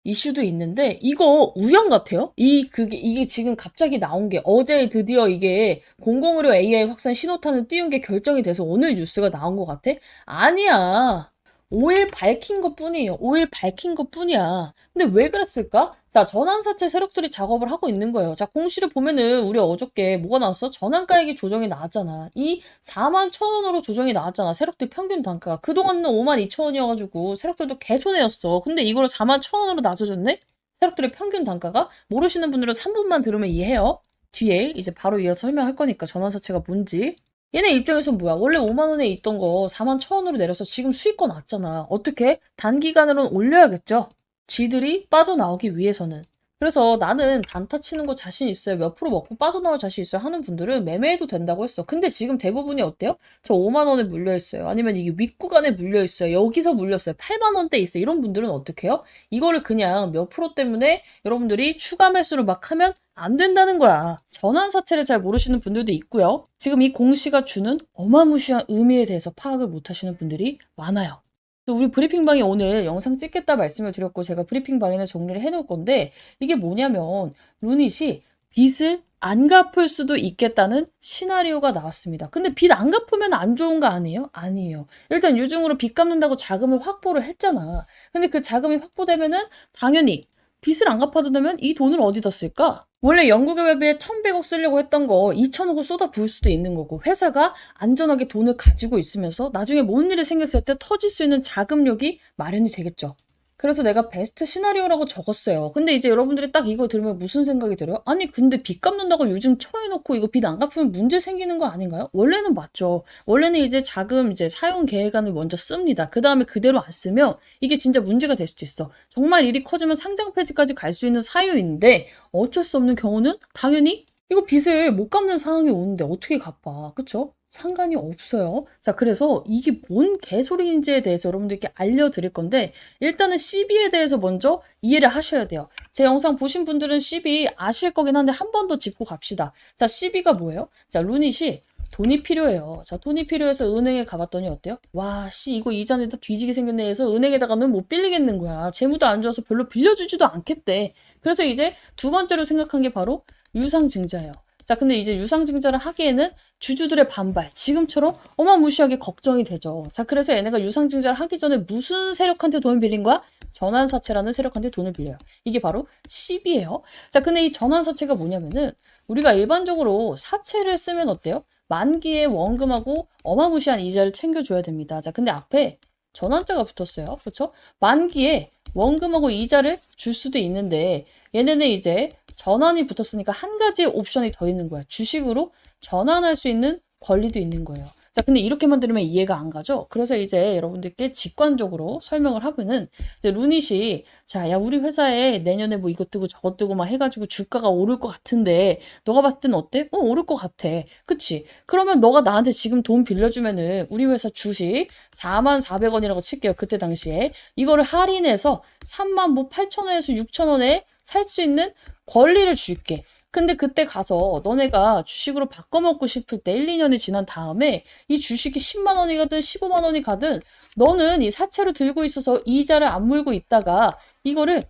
이슈도 있는데, 이거 우연 같아요? 이게 지금 갑자기 나온 게, 어제 드디어 이게 공공의료 AI 확산 신호탄을 띄운 게 결정이 돼서 오늘 뉴스가 나온 것 같아? 아니야. 5일 밝힌 것 뿐이에요. 5일 밝힌 것 뿐이야. 근데 왜 그랬을까? 자, 전환사채 세력들이 작업을 하고 있는 거예요. 자, 공시를 보면은 우리 어저께 뭐가 나왔어? 전환가액이 조정이 나왔잖아. 이 4만 1,000원으로 조정이 나왔잖아. 세력들 평균 단가가. 그동안은 5만 2천원이어가지고 세력들도 개손해였어. 근데 이거를 4만 1,000원으로 낮아졌네? 세력들의 평균 단가가? 모르시는 분들은 3분만 들으면 이해해요. 뒤에 이제 바로 이어서 설명할 거니까 전환사채가 뭔지. 얘네 입장에선 뭐야? 원래 5만 원에 있던 거 4만 1,000원으로 내려서 지금 수익권 났잖아. 어떻게? 단기간으로는 올려야겠죠? 지들이 빠져나오기 위해서는. 그래서 나는 단타 치는 거 자신 있어요. 몇 프로 먹고 빠져나올 자신 있어요 하는 분들은 매매해도 된다고 했어. 근데 지금 대부분이 어때요? 저 5만 원에 물려 있어요. 아니면 이게 윗구간에 물려 있어요. 여기서 물렸어요. 8만 원대 있어요. 이런 분들은 어떻게 해요? 이거를 그냥 몇 프로 때문에 여러분들이 추가 매수를 막 하면 안 된다는 거야. 전환사채를 잘 모르시는 분들도 있고요. 지금 이 공시가 주는 어마무시한 의미에 대해서 파악을 못 하시는 분들이 많아요. 우리 브리핑방에 오늘 영상 찍겠다 말씀을 드렸고 제가 브리핑방에는 정리를 해놓을 건데 이게 뭐냐면 루닛이 빚을 안 갚을 수도 있겠다는 시나리오가 나왔습니다. 근데 빚 안 갚으면 안 좋은 거 아니에요? 아니에요. 일단 유증으로 빚 갚는다고 자금을 확보를 했잖아. 근데 그 자금이 확보되면은 당연히 빚을 안 갚아도 되면 이 돈을 어디다 쓸까? 원래 연구개발비에 1,100억 쓰려고 했던 거 2,000억을 쏟아 부을 수도 있는 거고 회사가 안전하게 돈을 가지고 있으면서 나중에 뭔 일이 생겼을 때 터질 수 있는 자금력이 마련이 되겠죠. 그래서 내가 베스트 시나리오라고 적었어요. 근데 이제 여러분들이 딱 이거 들으면 무슨 생각이 들어요? 아니 근데 빚 갚는다고 요즘 쳐해놓고 이거 빚 안 갚으면 문제 생기는 거 아닌가요? 원래는 맞죠. 원래는 이제 자금 이제 사용 계획안을 먼저 씁니다. 그 다음에 그대로 안 쓰면 이게 진짜 문제가 될 수도 있어. 정말 일이 커지면 상장 폐지까지 갈 수 있는 사유인데 어쩔 수 없는 경우는 당연히 이거 빚을 못 갚는 상황이 오는데 어떻게 갚아? 그쵸? 상관이 없어요. 자, 그래서 이게 뭔 개소리인지에 대해서 여러분들께 알려드릴 건데 일단은 CB에 대해서 먼저 이해를 하셔야 돼요. 제 영상 보신 분들은 CB 아실 거긴 한데 한 번 더 짚고 갑시다. 자, CB가 뭐예요? 자, 루닛이 돈이 필요해요. 자, 돈이 필요해서 은행에 가봤더니 어때요? 와, 이거 이자 내다 뒤지게 생겼네 해서 은행에다가는 못 빌리겠는 거야. 재무도 안 좋아서 별로 빌려주지도 않겠대. 그래서 이제 두 번째로 생각한 게 바로 유상증자예요. 자, 근데 이제 유상증자를 하기에는 주주들의 반발, 지금처럼 어마무시하게 걱정이 되죠. 자, 그래서 얘네가 유상증자를 하기 전에 무슨 세력한테 돈을 빌린 거야? 전환사채라는 세력한테 돈을 빌려요. 이게 바로 CB예요. 자, 근데 이 전환사채가 뭐냐면은 우리가 일반적으로 사채를 쓰면 어때요? 만기에 원금하고 어마무시한 이자를 챙겨줘야 됩니다. 자, 근데 앞에 전환자가 붙었어요. 그렇죠? 만기에 원금하고 이자를 줄 수도 있는데 얘네는 이제 전환이 붙었으니까 한 가지의 옵션이 더 있는 거야. 주식으로 전환할 수 있는 권리도 있는 거예요. 자, 근데 이렇게만 들으면 이해가 안 가죠? 그래서 이제 여러분들께 직관적으로 설명을 하면은 이제 루닛이 자, 야, 우리 회사에 내년에 뭐 이것 뜨고 저것 뜨고 막 해가지고 주가가 오를 것 같은데 너가 봤을 때는 어때? 오를 것 같아. 그치? 그러면 너가 나한테 지금 돈 빌려주면은 우리 회사 주식 44,000원이라고 칠게요. 그때 당시에. 이거를 할인해서 3만 뭐 8,000원에서 6,000원에 살 수 있는 권리를 줄게. 근데 그때 가서 너네가 주식으로 바꿔먹고 싶을 때 1, 2년이 지난 다음에 이 주식이 10만 원이 가든 15만 원이 가든 너는 이 사채로 들고 있어서 이자를 안 물고 있다가 이거를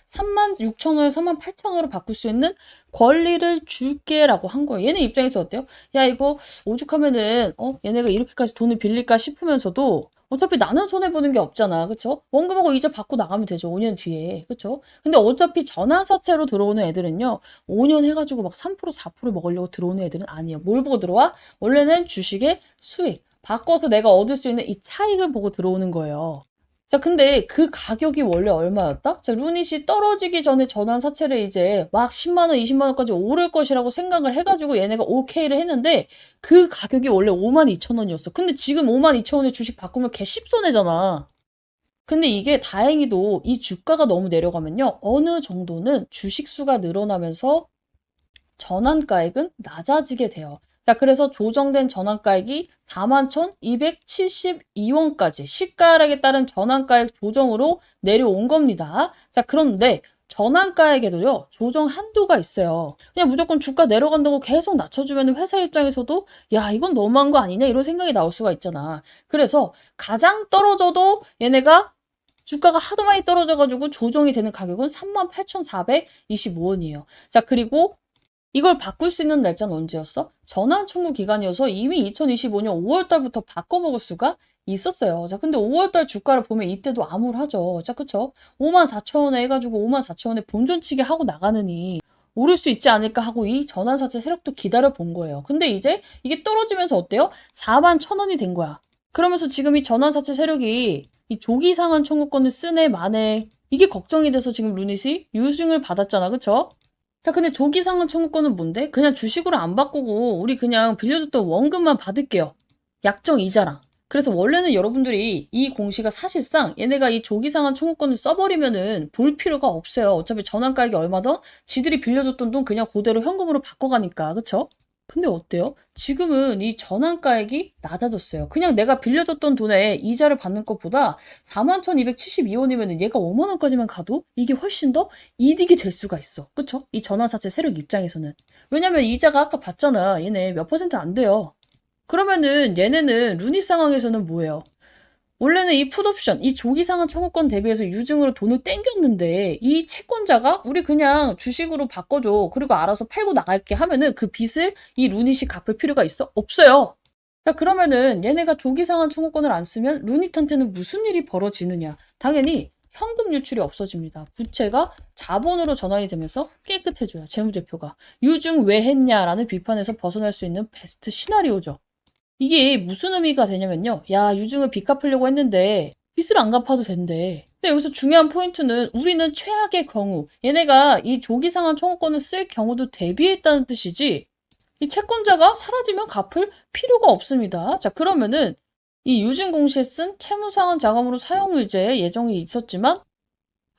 36,000원에서 38,000원으로 바꿀 수 있는 권리를 줄게 라고 한 거예요. 얘네 입장에서 어때요? 야, 이거 오죽하면은 얘네가 이렇게까지 돈을 빌릴까 싶으면서도 어차피 나는 손해보는 게 없잖아. 그쵸? 원금하고 이자 받고 나가면 되죠. 5년 뒤에. 그쵸? 근데 어차피 전환사채로 들어오는 애들은요. 5년 해가지고 막 3%, 4% 먹으려고 들어오는 애들은 아니에요. 뭘 보고 들어와? 원래는 주식의 수익. 바꿔서 내가 얻을 수 있는 이 차익을 보고 들어오는 거예요. 자, 근데 그 가격이 원래 얼마였다? 자, 루닛이 떨어지기 전에 전환 사채를 이제 막 10만 원, 20만 원까지 오를 것이라고 생각을 해가지고 얘네가 오케이를 했는데 그 가격이 원래 5만 2천 원이었어. 근데 지금 5만 2천 원에 주식 바꾸면 개 씹손해잖아. 근데 이게 다행히도 이 주가가 너무 내려가면요. 어느 정도는 주식 수가 늘어나면서 전환가액은 낮아지게 돼요. 자, 그래서 조정된 전환가액이 41,272원까지 시가락에 따른 전환가액 조정으로 내려온 겁니다. 자, 그런데 전환가액에도요, 조정 한도가 있어요. 그냥 무조건 주가 내려간다고 계속 낮춰주면 회사 입장에서도 야, 이건 너무한 거 아니냐? 이런 생각이 나올 수가 있잖아. 그래서 가장 떨어져도 얘네가 주가가 하도 많이 떨어져가지고 조정이 되는 가격은 38,425원이에요. 자, 그리고 이걸 바꿀 수 있는 날짜는 언제였어? 전환 청구 기간이어서 이미 2025년 5월달부터 바꿔먹을 수가 있었어요. 자, 근데 5월달 주가를 보면 이때도 암울하죠. 자, 그쵸? 54,000원에 해가지고 54,000원에 본전치기 하고 나가느니 오를 수 있지 않을까 하고 이 전환사채 세력도 기다려 본 거예요. 근데 이제 이게 떨어지면서 어때요? 41,000원이 된 거야. 그러면서 지금 이 전환사채 세력이 이 조기 상환 청구권을 쓰네 마네 이게 걱정이 돼서 지금 루닛이 유증을 받았잖아. 그쵸? 자, 근데 조기 상환 청구권은 뭔데? 그냥 주식으로 안 바꾸고 우리 그냥 빌려줬던 원금만 받을게요. 약정 이자랑. 그래서 원래는 여러분들이 이 공시가 사실상 얘네가 이 조기 상환 청구권을 써버리면은 볼 필요가 없어요. 어차피 전환가액이 얼마든 지들이 빌려줬던 돈 그냥 그대로 현금으로 바꿔가니까. 그쵸? 근데 어때요? 지금은 이 전환가액이 낮아졌어요. 그냥 내가 빌려줬던 돈에 이자를 받는 것보다 41,272원이면 얘가 5만 원까지만 가도 이게 훨씬 더 이득이 될 수가 있어. 그쵸? 이 전환사채 세력 입장에서는. 왜냐면 이자가 아까 봤잖아. 얘네 몇 퍼센트 안 돼요. 그러면은 얘네는 루닛 상황에서는 뭐예요? 원래는 이 풋옵션, 이 조기 상환 청구권 대비해서 유증으로 돈을 땡겼는데 이 채권자가 우리 그냥 주식으로 바꿔줘. 그리고 알아서 팔고 나갈게 하면은 그 빚을 이 루닛이 갚을 필요가 있어? 없어요. 자, 그러면은 얘네가 조기 상환 청구권을 안 쓰면 루닛한테는 무슨 일이 벌어지느냐? 당연히 현금 유출이 없어집니다. 부채가 자본으로 전환이 되면서 깨끗해져요. 재무제표가. 유증 왜 했냐라는 비판에서 벗어날 수 있는 베스트 시나리오죠. 이게 무슨 의미가 되냐면요. 야, 유증을 빚 갚으려고 했는데 빚을 안 갚아도 된대. 근데 여기서 중요한 포인트는 우리는 최악의 경우, 얘네가 이 조기 상환 청구권을 쓸 경우도 대비했다는 뜻이지 이 채권자가 사라지면 갚을 필요가 없습니다. 자, 그러면은 이 유증 공시에 쓴 채무상환 자금으로 사용 의제 예정이 있었지만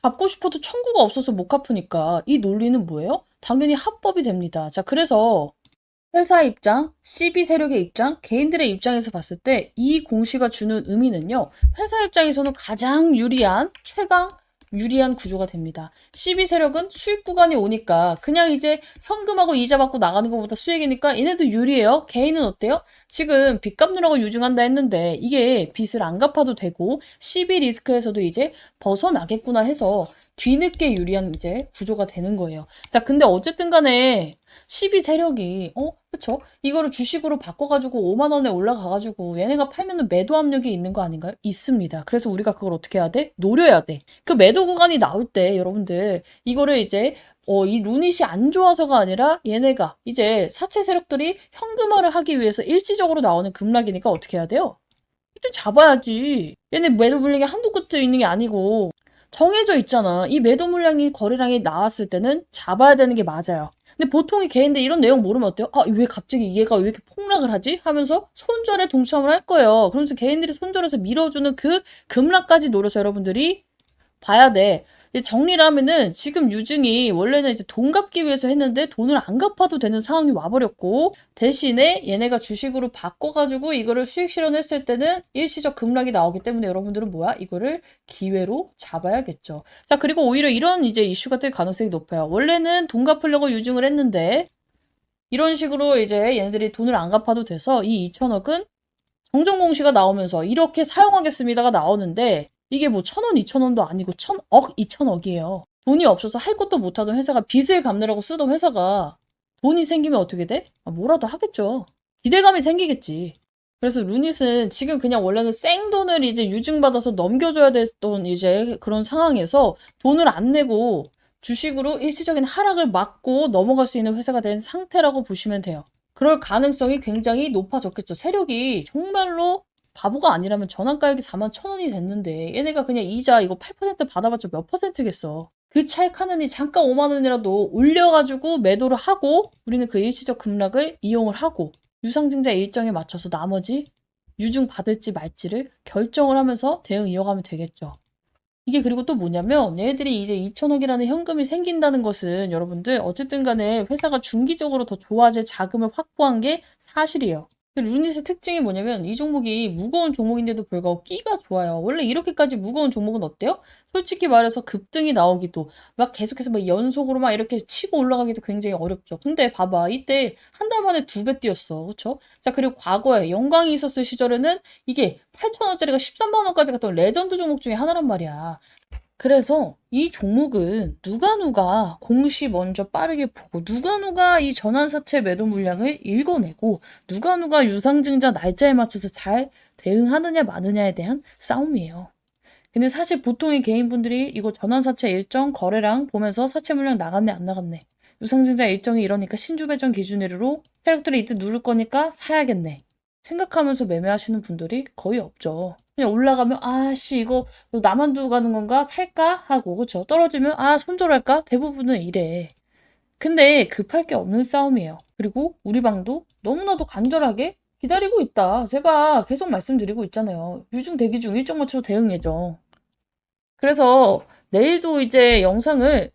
갚고 싶어도 청구가 없어서 못 갚으니까 이 논리는 뭐예요? 당연히 합법이 됩니다. 자, 그래서 회사 입장, CB 세력의 입장, 개인들의 입장에서 봤을 때 이 공시가 주는 의미는요. 회사 입장에서는 가장 유리한, 최강 유리한 구조가 됩니다. CB 세력은 수익 구간이 오니까 그냥 이제 현금하고 이자 받고 나가는 것보다 수익이니까 얘네도 유리해요. 개인은 어때요? 지금 빚 갚느라고 유증한다 했는데 이게 빚을 안 갚아도 되고 CB 리스크에서도 이제 벗어나겠구나 해서 뒤늦게 유리한 이제 구조가 되는 거예요. 자, 근데 어쨌든 간에 12 세력이 그쵸? 이거를 주식으로 바꿔가지고 5만 원에 올라가가지고 얘네가 팔면은 매도 압력이 있는 거 아닌가요? 있습니다. 그래서 우리가 그걸 어떻게 해야 돼? 노려야 돼. 그 매도 구간이 나올 때 여러분들 이거를 이제 이 루닛이 안 좋아서가 아니라 얘네가 이제 사채 세력들이 현금화를 하기 위해서 일시적으로 나오는 급락이니까 어떻게 해야 돼요? 일단 잡아야지. 얘네 매도 물량이 한두 끝에 있는 게 아니고 정해져 있잖아. 이 매도 물량이 거래량이 나왔을 때는 잡아야 되는 게 맞아요. 근데 보통의 개인들 이런 내용 모르면 어때요? 아, 왜 갑자기 얘가 왜 이렇게 폭락을 하지? 하면서 손절에 동참을 할 거예요. 그러면서 개인들이 손절해서 밀어주는 그 급락까지 노려서 여러분들이 봐야 돼. 이제 정리를 하면은 지금 유증이 원래는 이제 돈 갚기 위해서 했는데 돈을 안 갚아도 되는 상황이 와버렸고 대신에 얘네가 주식으로 바꿔가지고 이거를 수익 실현했을 때는 일시적 급락이 나오기 때문에 여러분들은 뭐야? 이거를 기회로 잡아야겠죠. 자, 그리고 오히려 이런 이제 이슈가 될 가능성이 높아요. 원래는 돈 갚으려고 유증을 했는데 이런 식으로 이제 얘네들이 돈을 안 갚아도 돼서 이 2천억은 정정 공시가 나오면서 이렇게 사용하겠습니다가 나오는데 이게 뭐 1,000원, 2,000원도 아니고 1,000억, 2,000억이에요. 돈이 없어서 할 것도 못하던 회사가 빚을 갚느라고 쓰던 회사가 돈이 생기면 어떻게 돼? 뭐라도 하겠죠. 기대감이 생기겠지. 그래서 루닛은 지금 그냥 원래는 생돈을 이제 유증받아서 넘겨줘야 됐던 이제 그런 상황에서 돈을 안 내고 주식으로 일시적인 하락을 막고 넘어갈 수 있는 회사가 된 상태라고 보시면 돼요. 그럴 가능성이 굉장히 높아졌겠죠. 세력이 정말로 바보가 아니라면 전환가액이 41,000원이 됐는데 얘네가 그냥 이자 이거 8% 받아봤자 몇 퍼센트겠어. 그 차익 하느니 잠깐 5만 원이라도 올려가지고 매도를 하고 우리는 그 일시적 급락을 이용을 하고 유상증자 일정에 맞춰서 나머지 유증 받을지 말지를 결정을 하면서 대응 이어가면 되겠죠. 이게 그리고 또 뭐냐면 얘네들이 이제 2천억이라는 현금이 생긴다는 것은 여러분들 어쨌든 간에 회사가 중기적으로 더 좋아질 자금을 확보한 게 사실이에요. 루닛의 특징이 뭐냐면 이 종목이 무거운 종목인데도 불구하고 끼가 좋아요. 원래 이렇게까지 무거운 종목은 어때요? 솔직히 말해서 급등이 나오기도 막 계속해서 막 연속으로 막 이렇게 치고 올라가기도 굉장히 어렵죠. 근데 봐봐 이때 한 달 만에 2배 뛰었어. 그쵸? 자 그리고 과거에 영광이 있었을 시절에는 이게 8,000원짜리가 13만 원까지 갔던 레전드 종목 중에 하나란 말이야. 그래서 이 종목은 누가 공시 먼저 빠르게 보고 누가 이 전환사채 매도 물량을 읽어내고 누가 유상증자 날짜에 맞춰서 잘 대응하느냐 마느냐에 대한 싸움이에요. 근데 사실 보통의 개인분들이 이거 전환사채 일정 거래량 보면서 사채 물량 나갔네 안 나갔네 유상증자 일정이 이러니까 신주 배정 기준으로 세력들이 이때 누를 거니까 사야겠네 생각하면서 매매하시는 분들이 거의 없죠. 그냥 올라가면 아씨 이거 나만 두고 가는 건가 살까 하고 그쵸 떨어지면 아 손절할까 대부분은 이래. 근데 급할 게 없는 싸움이에요. 그리고 우리 방도 너무나도 간절하게 기다리고 있다. 제가 계속 말씀드리고 있잖아요. 유중 대기 중 일정 맞춰서 대응해줘. 그래서 내일도 이제 영상을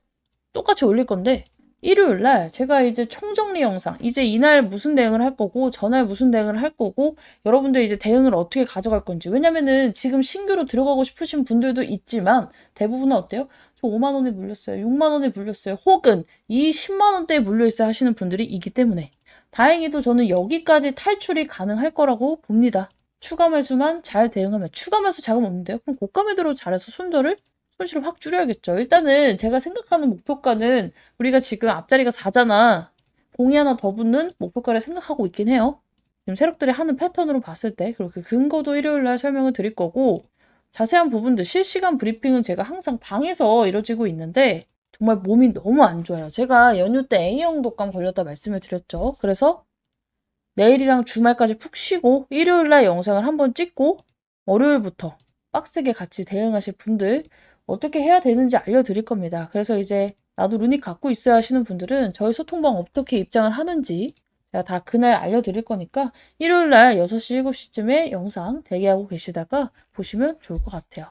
똑같이 올릴 건데 일요일 날 제가 이제 총정리 영상 이제 이날 무슨 대응을 할 거고 전날 무슨 대응을 할 거고 여러분들 이제 대응을 어떻게 가져갈 건지 왜냐면은 지금 신규로 들어가고 싶으신 분들도 있지만 대부분은 어때요? 저 5만 원에 물렸어요. 6만 원에 물렸어요. 혹은 이 10만 원대에 물려있어야 하시는 분들이 있기 때문에 다행히도 저는 여기까지 탈출이 가능할 거라고 봅니다. 추가 매수만 잘 대응하면 추가 매수 자금 없는데요? 그럼 고가 매도로 잘해서 손실을 확 줄여야겠죠. 일단은 제가 생각하는 목표가는 우리가 지금 앞자리가 4잖아. 공이 하나 더 붙는 목표가를 생각하고 있긴 해요. 지금 세력들이 하는 패턴으로 봤을 때 그렇게 근거도 일요일 날 설명을 드릴 거고 자세한 부분들 실시간 브리핑은 제가 항상 방에서 이루어지고 있는데 정말 몸이 너무 안 좋아요. 제가 연휴 때 A형 독감 걸렸다 말씀을 드렸죠. 그래서 내일이랑 주말까지 푹 쉬고 일요일 날 영상을 한번 찍고 월요일부터 빡세게 같이 대응하실 분들 어떻게 해야 되는지 알려드릴 겁니다. 그래서 이제 나도 루닛 갖고 있어야 하시는 분들은 저희 소통방 어떻게 입장을 하는지 제가 다 그날 알려드릴 거니까 일요일 날 6시, 7시쯤에 영상 대기하고 계시다가 보시면 좋을 것 같아요.